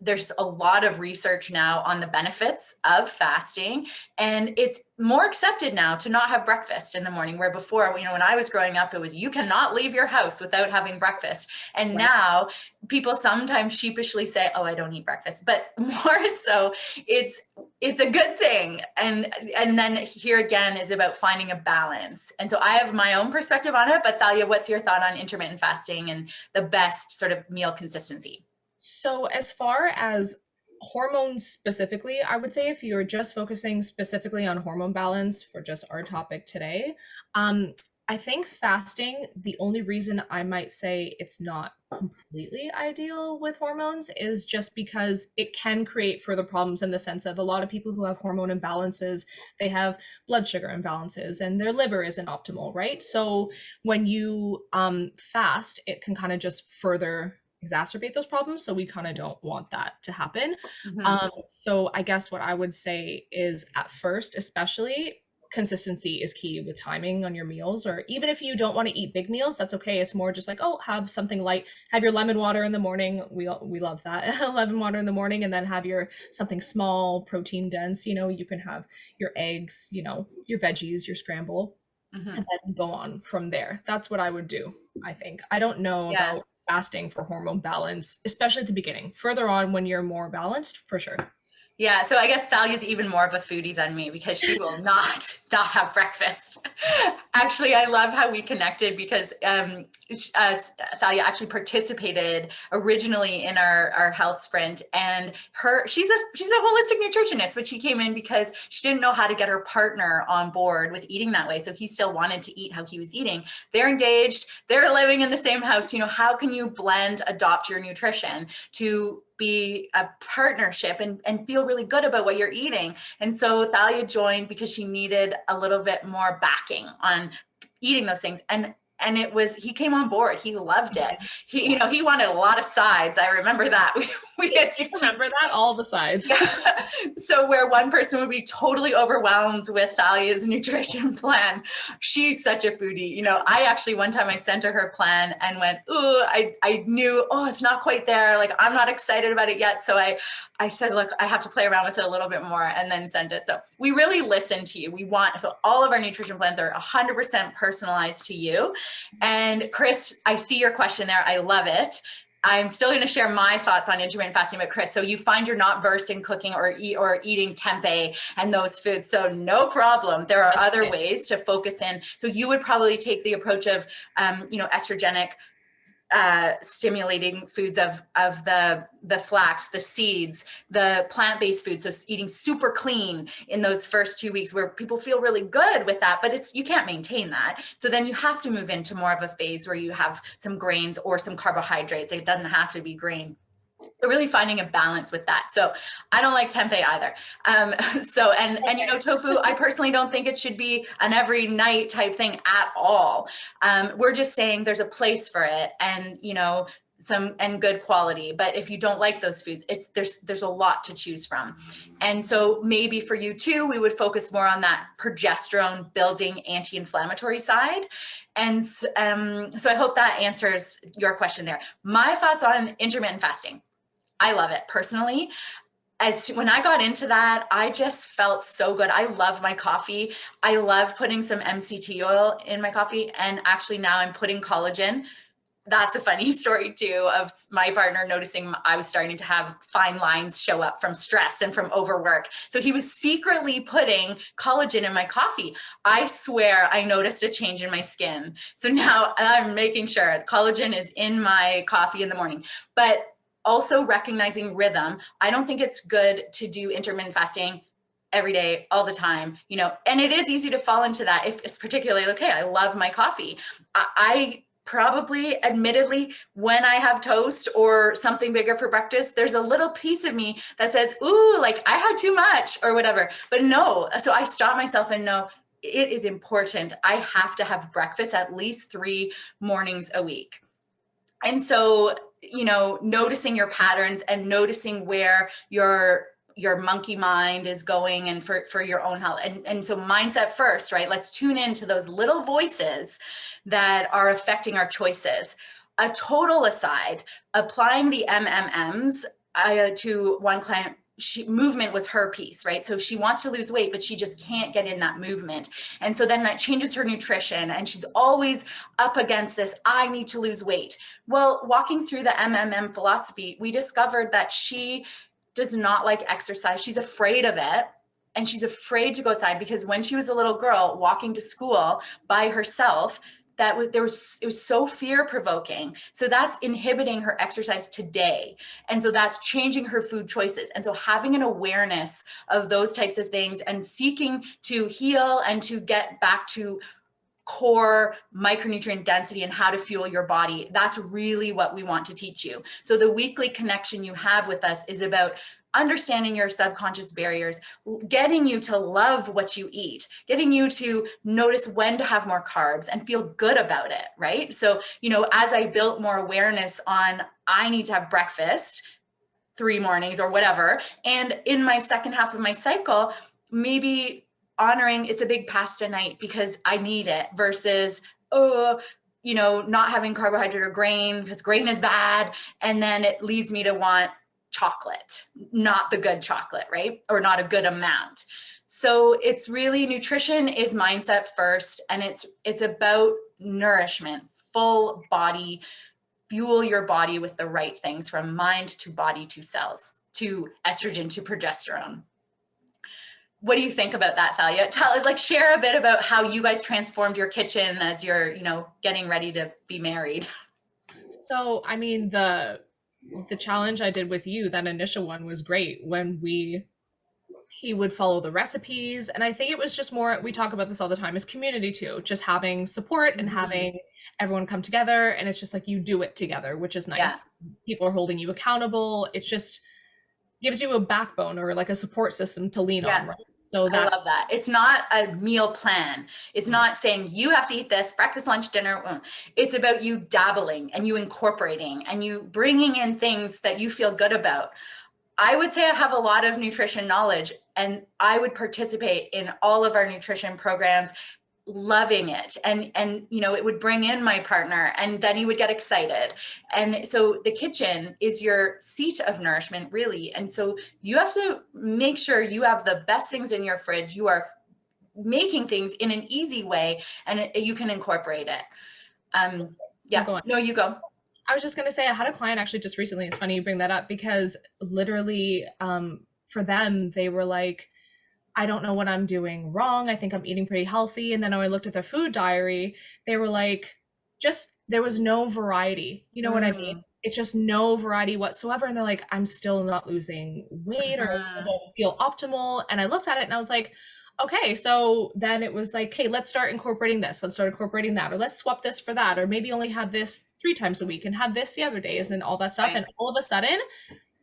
there's a lot of research now on the benefits of fasting, and it's more accepted now to not have breakfast in the morning, where before, when I was growing up, it was you cannot leave your house without having breakfast. And Right. now people sometimes sheepishly say, "Oh, I don't eat breakfast," but more so, it's a good thing. And then here again is about finding a balance. And so I have my own perspective on it, but Thalia, what's your thought on intermittent fasting and the best sort of meal consistency? So as far as hormones specifically, I would say if you're just focusing specifically on hormone balance for just our topic today, I think fasting, the only reason I might say it's not completely ideal with hormones is just because it can create further problems in the sense of a lot of people who have hormone imbalances, they have blood sugar imbalances and their liver isn't optimal, right? So when you fast, it can kind of just further exacerbate those problems. So we kind of don't want that to happen. Mhm. So I guess what I would say is at first, especially consistency is key with timing on your meals, or even if you don't want to eat big meals, that's okay. It's more just like, oh, have something light, have your lemon water in the morning. We love that. Lemon water in the morning, and then have your something small, protein dense, you can have your eggs, your veggies, your scramble, and Mhm. then go on from there. That's what I would do, I think. I don't know Yeah. about fasting for hormone balance, especially at the beginning. Further on, when you're more balanced, for sure. Yeah, so I guess Thalia's even more of a foodie than me because she will not have breakfast. Actually, I love how we connected because Thalia actually participated originally in our health sprint, and she's a holistic nutritionist, but she came in because she didn't know how to get her partner on board with eating that way. So he still wanted to eat how he was eating. They're engaged, they're living in the same house. How can you adopt your nutrition to be a partnership and feel really good about what you're eating? And so Thalia joined because she needed a little bit more backing on eating those things. And he came on board. He loved it. He wanted a lot of sides. I remember that. We had to keep. Remember that? All the sides. Yeah. So where one person would be totally overwhelmed with Thalia's nutrition plan, she's such a foodie. I actually one time I sent her plan and went, ooh, I knew, oh, it's not quite there. Like, I'm not excited about it yet. So I said, look, I have to play around with it a little bit more and then send it. So we really listen to you. So all of our nutrition plans are 100% personalized to you. And Chris, I see your question there. I love it. I'm still going to share my thoughts on intermittent fasting, but Chris, so you find you're not versed in cooking or eating tempeh and those foods. So no problem. There are other ways to focus in. So you would probably take the approach of, estrogenic stimulating foods of the flax, the seeds, the plant-based foods. So eating super clean in those first 2 weeks where people feel really good with that, but you can't maintain that. So then you have to move into more of a phase where you have some grains or some carbohydrates. It doesn't have to be grain. So really finding a balance with that. So I don't like tempeh either. Tofu, I personally don't think it should be an every night type thing at all. We're just saying there's a place for it, and and good quality. But if you don't like those foods, there's a lot to choose from. And so maybe for you too, we would focus more on that progesterone building anti-inflammatory side. And so I hope that answers your question there. My thoughts on intermittent fasting. I love it personally. When I got into that, I just felt so good. I love my coffee. I love putting some MCT oil in my coffee. And actually now I'm putting collagen that's a funny story too, of my partner noticing I was starting to have fine lines show up from stress and from overwork. So he was secretly putting collagen in my coffee. I swear I noticed a change in my skin. So now I'm making sure collagen is in my coffee in the morning. But also recognizing rhythm. I don't think it's good to do intermittent fasting every day, all the time, and it is easy to fall into that if it's particularly, okay, I love my coffee. I probably, admittedly, when I have toast or something bigger for breakfast, there's a little piece of me that says, ooh, like I had too much or whatever. But no, so I stop myself and know it is important. I have to have breakfast at least 3 mornings a week. And so, noticing your patterns and noticing where your monkey mind is going, and for your own health. And so mindset first, right? Let's tune into those little voices that are affecting our choices. A total aside, applying the MMMs to one client, movement was her piece, right? So she wants to lose weight, but she just can't get in that movement. And so then that changes her nutrition, and she's always up against this, I need to lose weight. Well, walking through the MMM philosophy, we discovered that she does not like exercise. She's afraid of it. And she's afraid to go outside because when she was a little girl walking to school by herself, it was so fear provoking. So that's inhibiting her exercise today. And so that's changing her food choices. And so having an awareness of those types of things and seeking to heal and to get back to core micronutrient density and how to fuel your body. That's really what we want to teach you. So the weekly connection you have with us is about understanding your subconscious barriers, getting you to love what you eat, getting you to notice when to have more carbs and feel good about it, right? So, as I built more awareness on, I need to have breakfast 3 mornings or whatever, and in my second half of my cycle, maybe honoring it's a big pasta night because I need it versus, not having carbohydrate or grain because grain is bad. And then it leads me to want chocolate, not the good chocolate, right? Or not a good amount. So it's really, nutrition is mindset first, and it's about nourishment, full body, fuel your body with the right things, from mind to body to cells to estrogen to progesterone. What do you think about that, Thalia? Share a bit about how you guys transformed your kitchen as you're, getting ready to be married. So, I mean, the challenge I did with you, that initial one, was great when he would follow the recipes. And I think it was just more, we talk about this all the time, is community too, just having support and having everyone come together. And it's just like you do it together, which is nice. Yeah. People are holding you accountable. It's just gives you a backbone or like a support system to lean on, right? So I love that. It's not a meal plan. It's not saying you have to eat this breakfast, lunch, dinner. It's about you dabbling and you incorporating and you bringing in things that you feel good about. I would say I have a lot of nutrition knowledge, and I would participate in all of our nutrition programs, loving it. And it would bring in my partner, and then he would get excited. And so the kitchen is your seat of nourishment, really. And so you have to make sure you have the best things in your fridge. You are making things in an easy way, and you can incorporate it. No, you go. I was just going to say, I had a client actually just recently. It's funny you bring that up, because literally for them, they were like, I don't know what I'm doing wrong. I think I'm eating pretty healthy. And then when I looked at their food diary, they were like, there was no variety. You know what I mean? It's just no variety whatsoever. And they're like, I'm still not losing weight, or I still don't feel optimal. And I looked at it and I was like, okay, so then it was like, hey, let's start incorporating this. Let's start incorporating that, or let's swap this for that, or maybe only have this 3 times a week and have this the other days and all that stuff. Right. And all of a sudden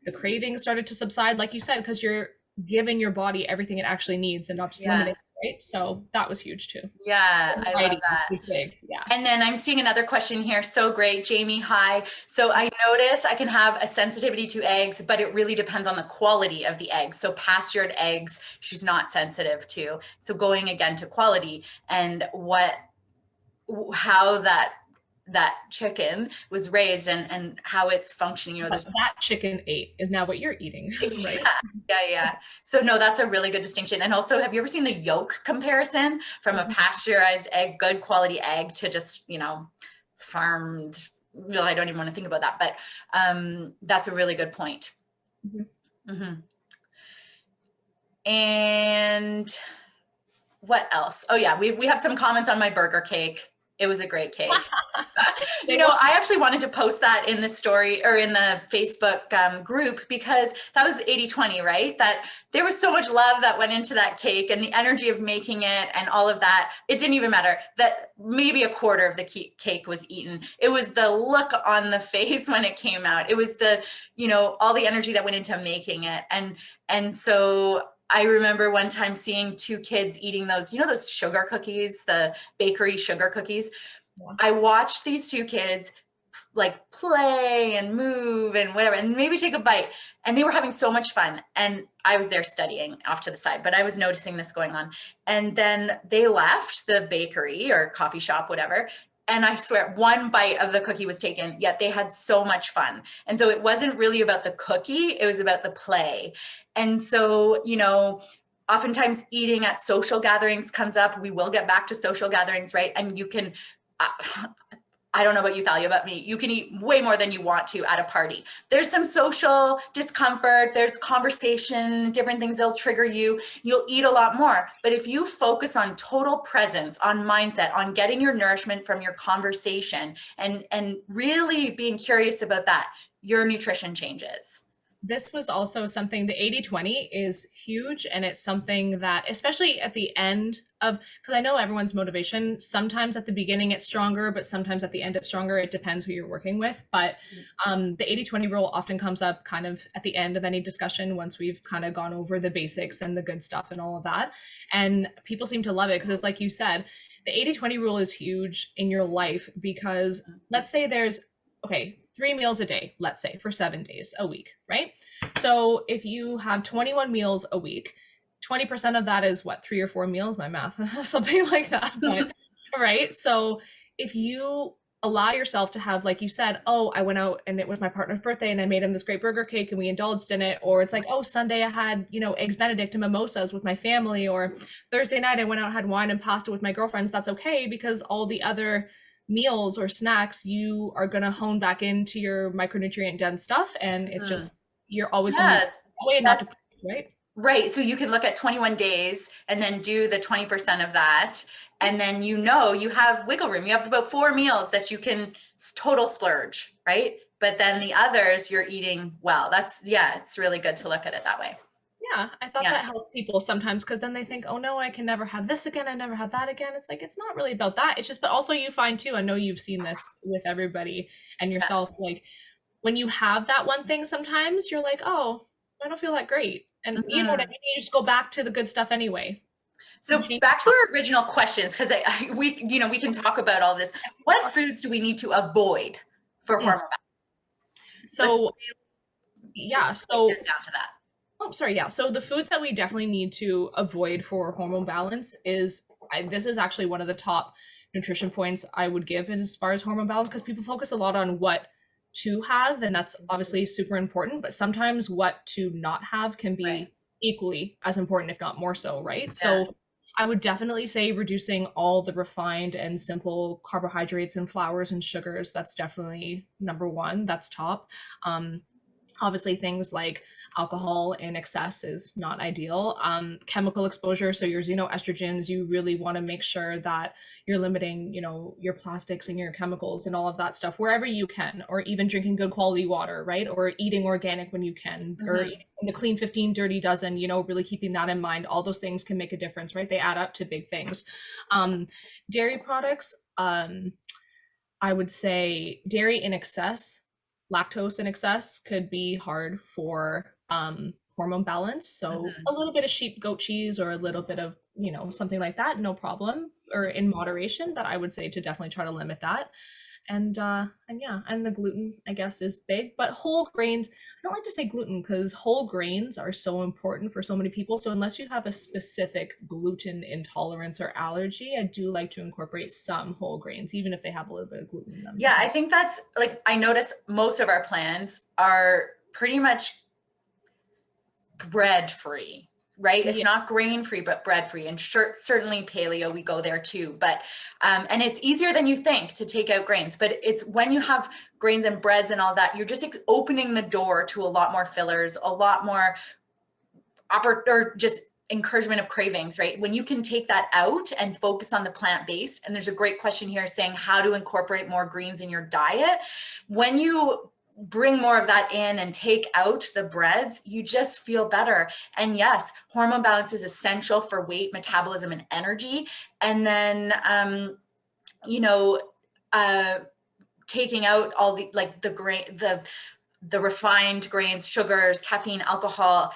the cravings started to subside, like you said, because you're giving your body everything it actually needs and not just limiting it, right? So that was huge too. Yeah, I love that. Big. Yeah. And then I'm seeing another question here. So great, Jamie, hi. So I notice I can have a sensitivity to eggs, but it really depends on the quality of the eggs. So pastured eggs, she's not sensitive to. So going again to quality and how that chicken was raised and how it's functioning. That chicken ate is now what you're eating, right? Yeah. So no, that's a really good distinction. And also, have you ever seen the yolk comparison from a pasteurized egg, good quality egg, to just, farmed well, I don't even want to think about that, but that's a really good point. Mm-hmm. And what else? Oh yeah, we have some comments on my burger cake. It was a great cake. I actually wanted to post that in the story or in the Facebook group, because that was 80/20, right? That there was so much love that went into that cake and the energy of making it and all of that. It didn't even matter that maybe a quarter of the cake was eaten. It was the look on the face when it came out. It was the, all the energy that went into making it. And so I remember one time seeing two kids eating those sugar cookies, the bakery sugar cookies. Yeah. I watched these two kids like play and move and whatever, and maybe take a bite. And they were having so much fun. And I was there studying off to the side, but I was noticing this going on. And then they left the bakery or coffee shop, whatever. And I swear one bite of the cookie was taken, yet they had so much fun. And so it wasn't really about the cookie, it was about the play. And so, oftentimes eating at social gatherings comes up. We will get back to social gatherings, right? And you can, I don't know about you, Thalia, but me, you can eat way more than you want to at a party. There's some social discomfort, there's conversation, different things that'll trigger you. You'll eat a lot more. But if you focus on total presence, on mindset, on getting your nourishment from your conversation and really being curious about that, your nutrition changes. This was also something, the 80/20 is huge. And it's something that, especially at the end of, because I know everyone's motivation, sometimes at the beginning it's stronger, but sometimes at the end it's stronger. It depends who you're working with. But the 80/20 rule often comes up kind of at the end of any discussion, once we've kind of gone over the basics and the good stuff and all of that. And people seem to love it because it's like you said, the 80/20 rule is huge in your life, because let's say there's, okay, 3 meals a day, let's say, for 7 days a week, right? So if you have 21 meals a week, 20% of that is what, 3 or 4 meals, my math, something like that, but, right? So if you allow yourself to have, like you said, oh, I went out and it was my partner's birthday and I made him this great burger cake and we indulged in it, or it's like, oh, Sunday I had, eggs Benedict and mimosas with my family, or Thursday night I went out and had wine and pasta with my girlfriends, that's okay, because all the other meals or snacks, you are going to hone back into your micronutrient dense stuff, and it's just, you're always going to be not to, right? Right. So you can look at 21 days and then do the 20% of that. And then you have wiggle room. You have about 4 meals that you can total splurge, right? But then the others you're eating well. It's really good to look at it that way. Yeah, I thought that helped people sometimes, because then they think, oh no, I can never have this again. I never have that again. It's like, it's not really about that. It's just, but also you find too, I know you've seen this with everybody and yourself, like when you have that one thing, sometimes you're like, oh, I don't feel that great. And you know what I mean? You just go back to the good stuff anyway. So back to our original questions, because we can talk about all this. What foods do we need to avoid for hormone balance? So so get down to that. Oh, sorry. Yeah. So the foods that we definitely need to avoid for hormone balance is, this is actually one of the top nutrition points I would give as far as hormone balance, because people focus a lot on what to have, and that's obviously super important, but sometimes what to not have can be equally as important, if not more so, right? Yeah. So I would definitely say reducing all the refined and simple carbohydrates and flours and sugars. That's definitely number one. That's top. Obviously things like alcohol in excess is not ideal. Chemical exposure, so your xenoestrogens, you really want to make sure that you're limiting, your plastics and your chemicals and all of that stuff wherever you can, or even drinking good quality water, right? Or eating organic when you can, or the clean 15, dirty dozen, really keeping that in mind. All those things can make a difference, right? They add up to big things. Dairy products, I would say dairy in excess, lactose in excess could be hard for hormone balance. So a little bit of sheep goat cheese or a little bit of, something like that, no problem, or in moderation, but I would say to definitely try to limit that. And the gluten, I guess, is big, but whole grains, I don't like to say gluten because whole grains are so important for so many people. So unless you have a specific gluten intolerance or allergy, I do like to incorporate some whole grains, even if they have a little bit of gluten in them. Yeah, I think that's, like, I notice most of our plans are pretty much bread free. right? It's Yeah. not grain free, but bread free, and certainly paleo, we go there too. But and it's easier than you think to take out grains, but it's when you have grains and breads and all that, you're just opening the door to a lot more fillers, a lot more or just encouragement of cravings, right? When you can take that out and focus on the plant-based, and there's a great question here saying how to incorporate more greens in your diet. When you bring more of that in and take out the breads, you just feel better. And yes, hormone balance is essential for weight, metabolism, and energy. And then, you know, uh, taking out all the like the grain, the refined grains, sugars, caffeine, alcohol,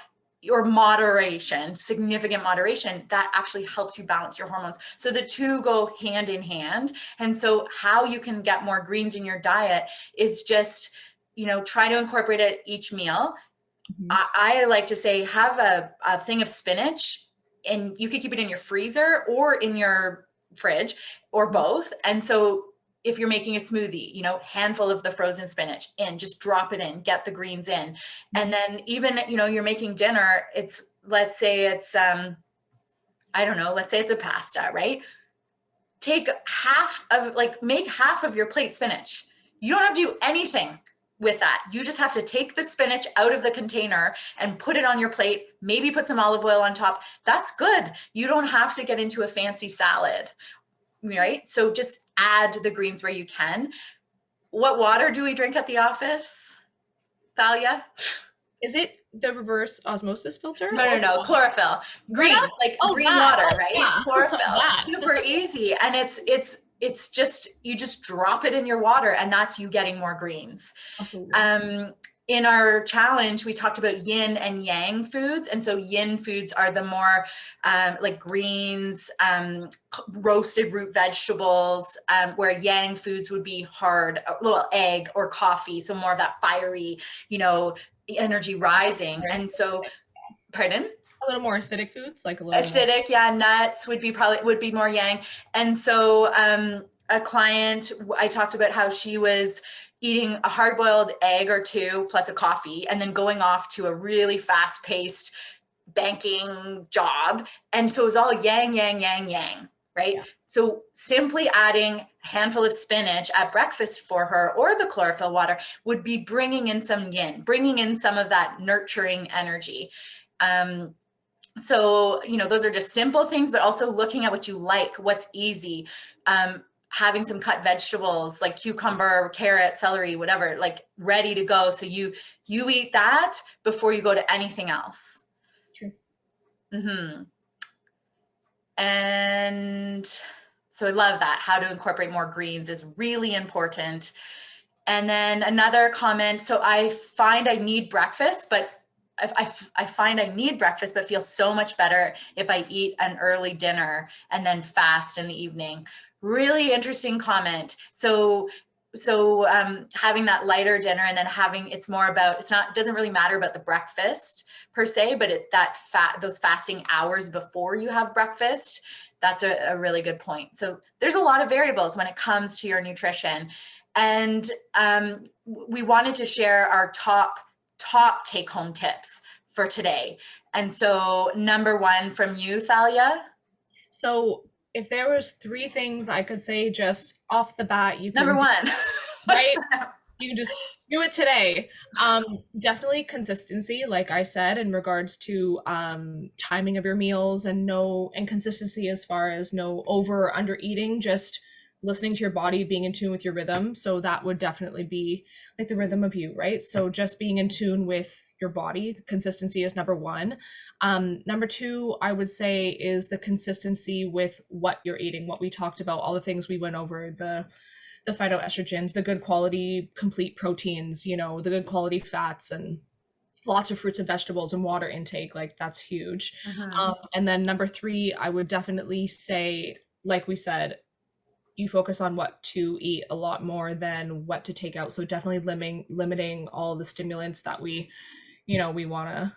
or moderation, significant moderation, that actually helps you balance your hormones. So the two go hand in hand. And so how you can get more greens in your diet is just, try to incorporate it each meal. Mhm. I like to say, have a thing of spinach, and you could keep it in your freezer or in your fridge or both. And so if you're making a smoothie, handful of the frozen spinach in, just drop it in, get the greens in. And then even, you're making dinner, let's say it's, I don't know, let's say it's a pasta, right? Make half of your plate spinach. You don't have to do anything with that. You just have to take the spinach out of the container and put it on your plate, maybe put some olive oil on top. That's good. You don't have to get into a fancy salad, right? So just add the greens where you can. What water do we drink at the office, Thalia? Is it the reverse osmosis filter No, or no, the no, water? chlorophyll, Brita? green, like Oh, green that. water, Oh, right? yeah. Chlorophyll, That. super easy. And it's just, you just drop it in your water, and that's you getting more greens. Absolutely. In our challenge, we talked about yin and yang foods. And so yin foods are the more like greens, roasted root vegetables, where yang foods would be hard, a little egg or coffee. So more of that fiery, energy rising. And so, pardon? A little more acidic foods, like a little more. Acidic, yeah. Nuts would be more yang. And so a client, I talked about how she was eating a hard-boiled egg or two plus a coffee, and then going off to a really fast-paced banking job. And so it was all yang, yang, yang, yang, right? Yeah. So simply adding a handful of spinach at breakfast for her, or the chlorophyll water, would be bringing in some yin, bringing in some of that nurturing energy. So, those are just simple things, but also looking at what you like, what's easy. Having some cut vegetables like cucumber, carrot, celery, whatever, like ready to go. So you eat that before you go to anything else. True. Mm-hmm. And so I love that. How to incorporate more greens is really important. And then another comment. So I find I need breakfast, but I find I need breakfast, but feel so much better if I eat an early dinner and then fast in the evening. Really interesting comment. So having that lighter dinner, and then it doesn't really matter about the breakfast per se, but those fasting hours before you have breakfast, that's a really good point. So there's a lot of variables when it comes to your nutrition. And we wanted to share our top take-home tips for today. And so number one from you, Thalia. So if there was three things I could say just off the bat, you Number can one. right? You can just do it today. Definitely consistency, like I said, in regards to timing of your meals, and consistency as far as no over or under eating, just listening to your body, being in tune with your rhythm. So that would definitely be like the rhythm of you, right? So just being in tune with your body, consistency is number one. Number two, I would say, is the consistency with what you're eating, what we talked about, all the things we went over, the phytoestrogens, the good quality complete proteins, the good quality fats, and lots of fruits and vegetables, and water intake. Like that's huge. Mm-hmm. And then number three, I would definitely say, like we said, you focus on what to eat a lot more than what to take out. So definitely limiting all the stimulants that we want to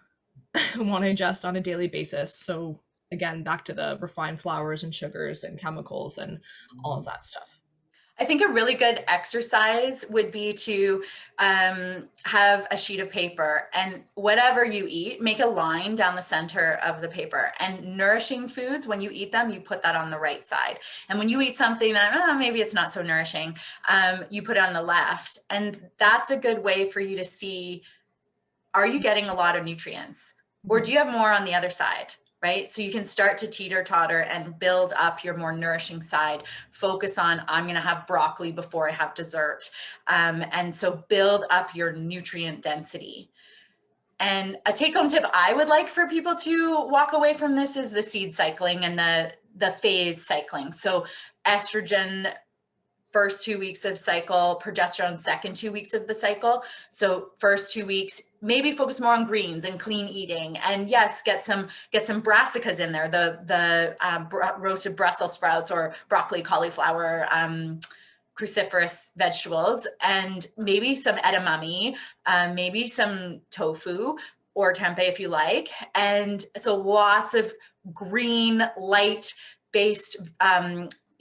want to ingest on a daily basis. So again, back to the refined flours and sugars and chemicals and all of that stuff. I think a really good exercise would be to have a sheet of paper, and whatever you eat, make a line down the center of the paper. And nourishing foods, when you eat them, you put that on the right side. And when you eat something that maybe it's not so nourishing, you put it on the left. And that's a good way for you to see, are you getting a lot of nutrients? Or do you have more on the other side? Right? So you can start to teeter totter and build up your more nourishing side. Focus on, I'm going to have broccoli before I have dessert. And so build up your nutrient density. And a take home tip I would like for people to walk away from this is the seed cycling and the phase cycling. So estrogen first 2 weeks of cycle, progesterone second 2 weeks of the cycle. So first 2 weeks, maybe focus more on greens and clean eating. And yes, get some brassicas in there, the roasted Brussels sprouts or broccoli, cauliflower, cruciferous vegetables, and maybe some edamame, maybe some tofu or tempeh if you like. And so lots of green, light based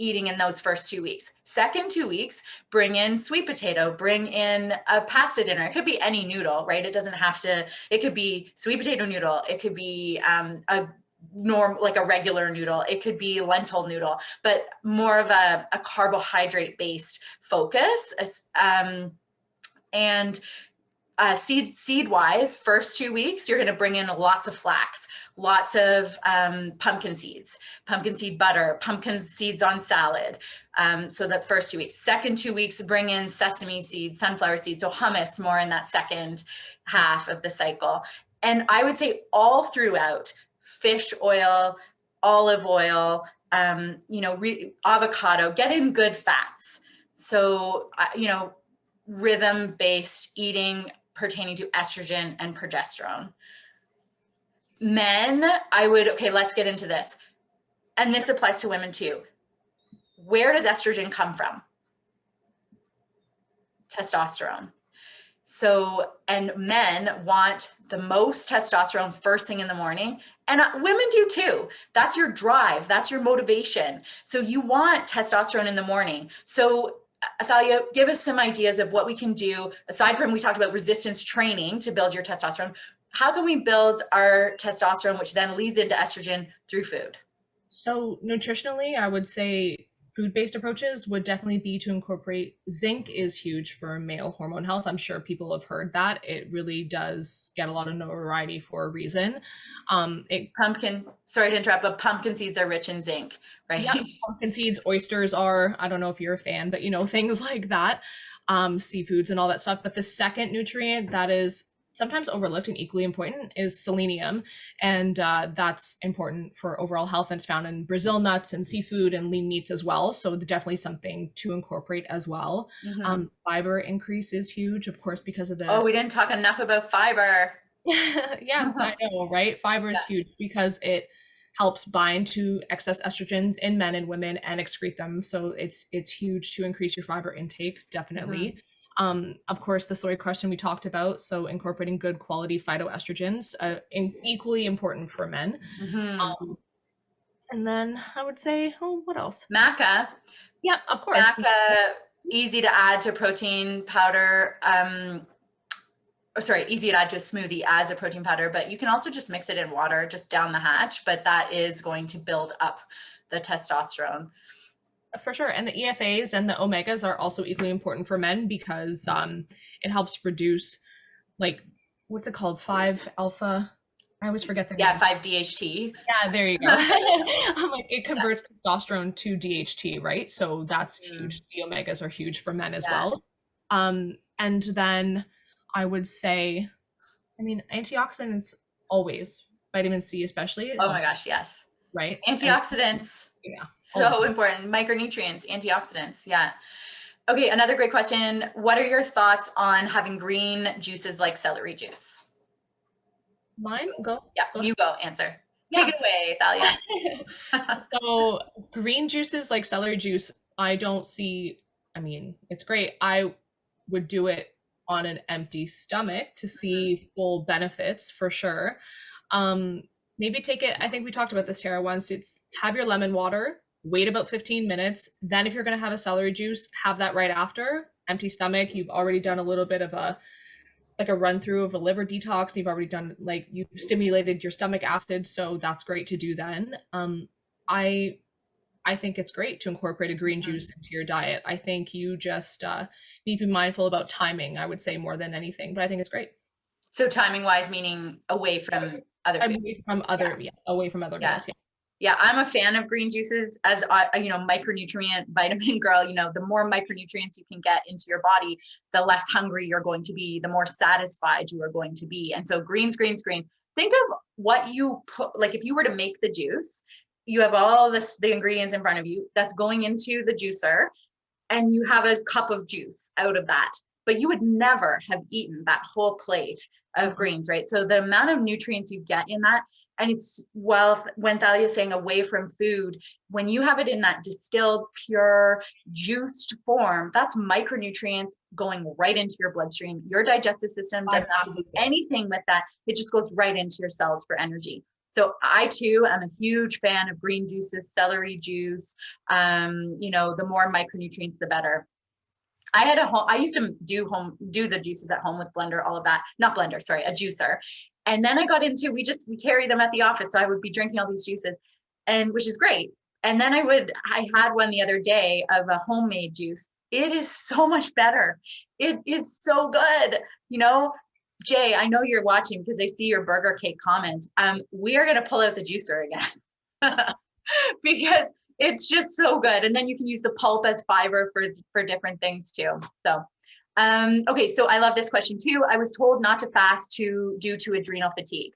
eating in those first 2 weeks. Second 2 weeks, bring in sweet potato, bring in a pasta dinner. It could be any noodle, right? It doesn't have to, it could be sweet potato noodle. It could be like a regular noodle. It could be lentil noodle, but more of a carbohydrate based focus. And seed wise, first 2 weeks, you're going to bring in lots of flax, lots of pumpkin seed butter, pumpkin seeds on salad. So that first 2 weeks. Second 2 weeks, bring in sesame seeds, sunflower seeds, so hummus more in that second half of the cycle. And I would say all throughout, fish oil, olive oil, avocado, get in good fats. So, rhythm-based eating pertaining to estrogen and progesterone. Men, let's get into this. And this applies to women too. Where does estrogen come from? Testosterone. So, and men want the most testosterone first thing in the morning, and women do too. That's your drive, that's your motivation. So you want testosterone in the morning. So Thalia, give us some ideas of what we can do, aside from, we talked about resistance training to build your testosterone. How can we build our testosterone, which then leads into estrogen through food? So nutritionally, I would say food-based approaches would definitely be to incorporate zinc is huge for male hormone health. I'm sure people have heard that. It really does get a lot of notoriety for a reason. Sorry to interrupt, but pumpkin seeds are rich in zinc, right? Yeah, pumpkin seeds, oysters are, I don't know if you're a fan, but things like that, seafoods and all that stuff. But the second nutrient that is sometimes overlooked and equally important is selenium. And that's important for overall health, and it's found in Brazil nuts and seafood and lean meats as well. So definitely something to incorporate as well. Mm-hmm. Fiber increase is huge, of course, because of the... Oh, we didn't talk enough about fiber. Yeah, I know, right? Fiber is huge because it helps bind to excess estrogens in men and women and excrete them. So it's huge to increase your fiber intake, definitely. Mm-hmm. Of course, the soy question we talked about, so incorporating good quality phytoestrogens, equally important for men. Mm-hmm. And then I would say, what else? Maca. Yeah, of course. Maca, easy to add to protein powder. Easy to add to a smoothie as a protein powder, but you can also just mix it in water, just down the hatch, but that is going to build up the testosterone. For sure. And the EFAs and the omegas are also equally important for men because it helps produce, like, what's it called? 5-alpha. I always forget the name. 5-DHT. Yeah, there you go. I'm like, it converts testosterone to DHT, right? So that's huge. The omegas are huge for men as well. And then I would say, antioxidants always, vitamin C especially. Oh my gosh, yes. Right? Antioxidants. Yeah. So important. Micronutrients, antioxidants. Yeah. Okay, another great question. What are your thoughts on having green juices like celery juice? Mine? Go. Yeah, you go. Answer. Yeah. Take it away, Thalia. So green juices like celery juice, I don't see, it's great. I would do it on an empty stomach to see full benefits for sure. Maybe take it, I think we talked about this, Tara, once. It's have your lemon water, wait about 15 minutes. Then if you're going to have a celery juice, have that right after. Empty stomach, you've already done a little bit of a like a run through of a liver detox. You've already done like you've stimulated your stomach acid, so that's great to do then. I I think it's great to incorporate a green Mhm. juice into your diet. I think you just need to be mindful about timing, I would say, more than anything, but I think it's great. So timing wise, meaning away from other food. Away from Yeah. other, yeah, away from other Yeah. meals. Yeah. Yeah, I'm a fan of green juices as micronutrient vitamin girl. The more micronutrients you can get into your body, the less hungry you're going to be, the more satisfied you are going to be. And so greens. Think of what you put, like if you were to make the juice, you have all the ingredients in front of you that's going into the juicer, and you have a cup of juice out of that, but you would never have eaten that whole plate of Mhm. greens, right? So the amount of nutrients you get in that, and it's, well, when Thalia is saying away from food, when you have it in that distilled, pure, juiced form, that's micronutrients going right into your bloodstream. Your digestive system doesn't have to do anything with that. It just goes right into your cells for energy. So I too am a huge fan of green juices, celery juice. The more micronutrients, the better. I used to do the juices at home with blender, all of that. Not blender, sorry, a juicer. And then I got into, we carry them at the office. So I would be drinking all these juices, and which is great. And then I had one the other day of a homemade juice. It is so much better. It is so good. Jay, I know you're watching because I see your burger cake comment. We are going to pull out the juicer again because it's just so good. And then you can use the pulp as fiber for different things too. So, okay. So I love this question too. I was told not to fast due to adrenal fatigue.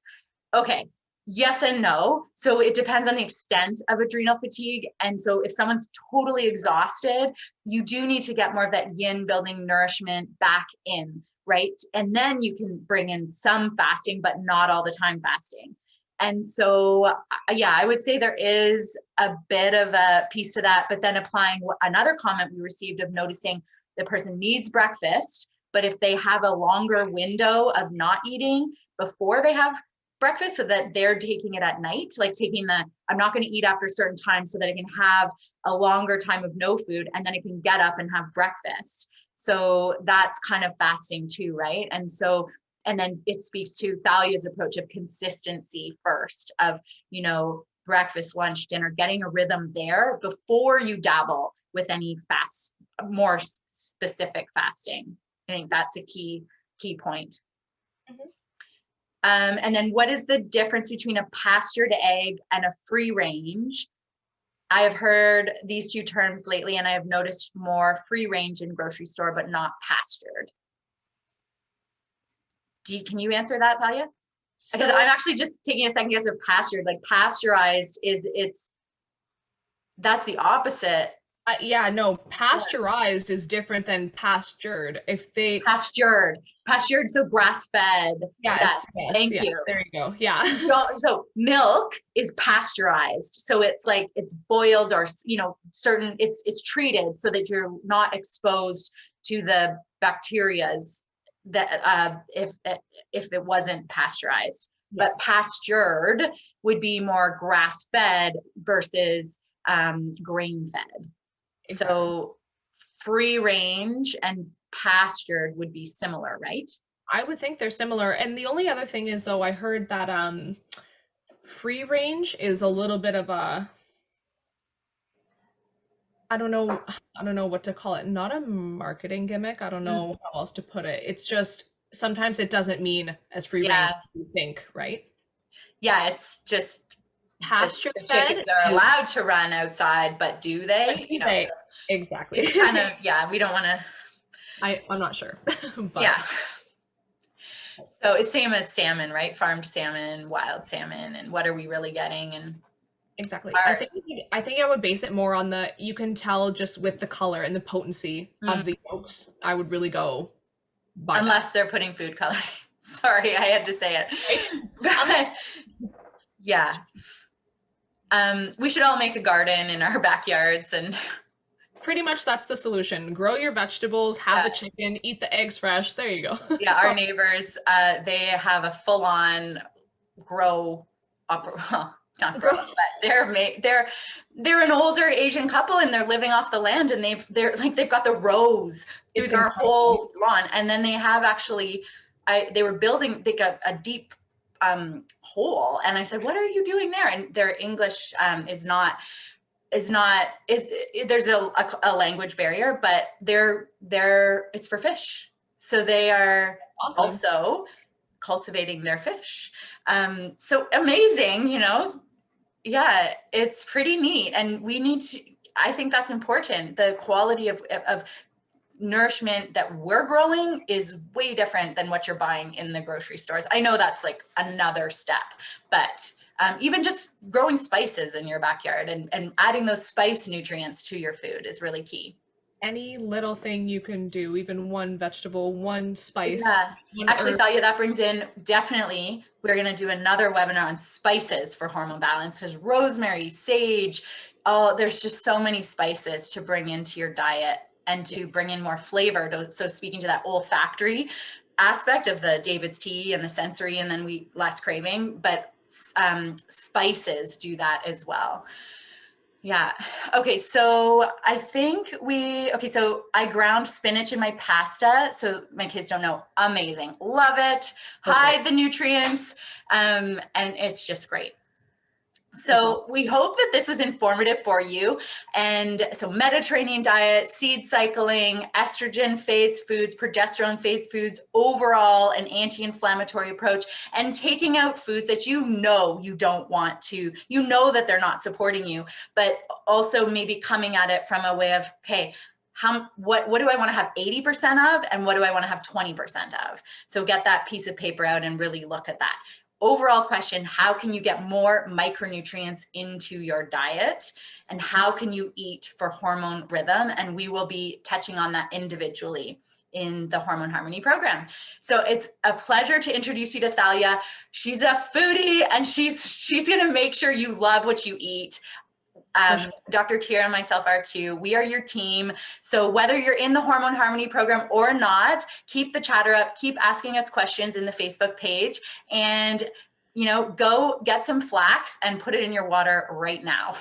Okay. Yes and no. So it depends on the extent of adrenal fatigue. And so if someone's totally exhausted, you do need to get more of that yin building nourishment back in, right? And then you can bring in some fasting, but not all the time fasting. And so, yeah, I would say there is a bit of a piece to that, but then applying another comment we received of noticing the person needs breakfast, but if they have a longer window of not eating before they have breakfast, so that they're taking it at night, like I'm not going to eat after a certain time so that I can have a longer time of no food, and then I can get up and have breakfast. So that's kind of fasting too, right? And then it speaks to Thalia's approach of consistency first, of, breakfast, lunch, dinner, getting a rhythm there before you dabble with any more specific fasting. I think that's a key point. Mhm. And then what is the difference between a pastured egg and a free range? I have heard these two terms lately, and I have noticed more free range in grocery store, but not pastured. Can you answer that, Thalia? Because So I'm actually just taking a second guess of pastured. Like pasteurized that's the opposite. yeah, no, pasteurized is different than pastured. If they Pastured, so grass fed. Yes, thank yes, you. there you go. Yeah. So milk is pasteurized. So it's like it's boiled, or certain, it's treated so that you're not exposed to the bacterias that if it wasn't pasteurized. Yeah. But pastured would be more grass fed versus grain fed. Exactly. So free range and pastured would be similar, right? I would think they're similar. And the only other thing is, though, I heard that free range is a little bit of a, I don't know what to call it. Not a marketing gimmick. I don't know how else to put it. It's just sometimes it doesn't mean as free range as you think, right? Yeah, it's just Pasture the fed chickens are allowed to run outside, but do they? Exactly. It's kind of, yeah, we don't want to. I'm not sure. But yeah. So it's same as salmon, right? Farmed salmon, wild salmon, and what are we really getting? And exactly. I think I would base it more on you can tell just with the color and the potency of the yolks. I would really go by unless they're putting food coloring. Sorry, I had to say it. Right? Yeah. We should all make a garden in our backyards, and pretty much that's the solution. Grow your vegetables, have the chicken, eat the eggs fresh. There you go. Yeah, our neighbors, they have a full-on grow not grown, but they're an older Asian couple and they're living off the land, and they've got the rows through It's their incredible. whole lawn. And then they have actually, they were building like a deep hole, and I said, what are you doing there? And their English is not there's a language barrier, but it's for fish, so they are Awesome. also cultivating their fish. So amazing, yeah, it's pretty neat. And I think that's important. The quality of nourishment that we're growing is way different than what you're buying in the grocery stores. I know that's like another step, but even just growing spices in your backyard and adding those spice nutrients to your food is really key. Any little thing you can do, even one vegetable, one spice, Yeah, one actually, herb. Thalia, that brings in, definitely, we're going to do another webinar on spices for hormone balance, because rosemary, sage, there's just so many spices to bring into your diet and to bring in more flavor. So speaking to that olfactory aspect of the David's tea and the sensory, and then less craving, but spices do that as well. Yeah. Okay. So so I ground spinach in my pasta. So my kids don't know. Amazing. Love it. Hide the nutrients. And it's just great. So we hope that this was informative for you. And so Mediterranean diet, seed cycling, estrogen phase foods, progesterone phase foods, overall an anti-inflammatory approach, and taking out foods that you don't want to, that they're not supporting you, but also maybe coming at it from a way of, okay, what do I want to have 80% of, and what do I want to have 20% of? So get that piece of paper out and really look at that. Overall question, how can you get more micronutrients into your diet, and how can you eat for hormone rhythm? And we will be touching on that individually in the Hormone Harmony program. So it's a pleasure to introduce you to Thalia. She's a foodie, and she's going to make sure you love what you eat. Sure. Dr. Kira and myself are too. We are your team. So whether you're in the Hormone Harmony program or not, keep the chatter up, keep asking us questions in the Facebook page, and go get some flax and put it in your water right now.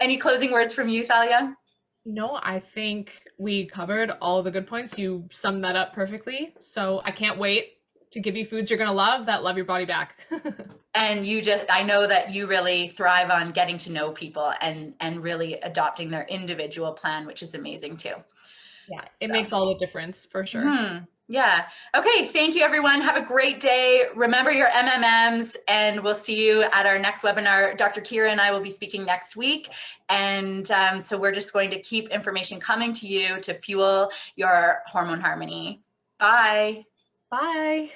Any closing words from you, Thalia? No, I think we covered all the good points. You summed that up perfectly. So I can't wait to give you foods you're going to love that love your body back. And I know that you really thrive on getting to know people and really adopting their individual plan, which is amazing too. Yeah, it makes all the difference for sure. Yeah. Okay. Thank you, everyone. Have a great day. Remember your MMMs, and we'll see you at our next webinar. Dr. Kira and I will be speaking next week. And so we're just going to keep information coming to you to fuel your hormone harmony. Bye. Bye.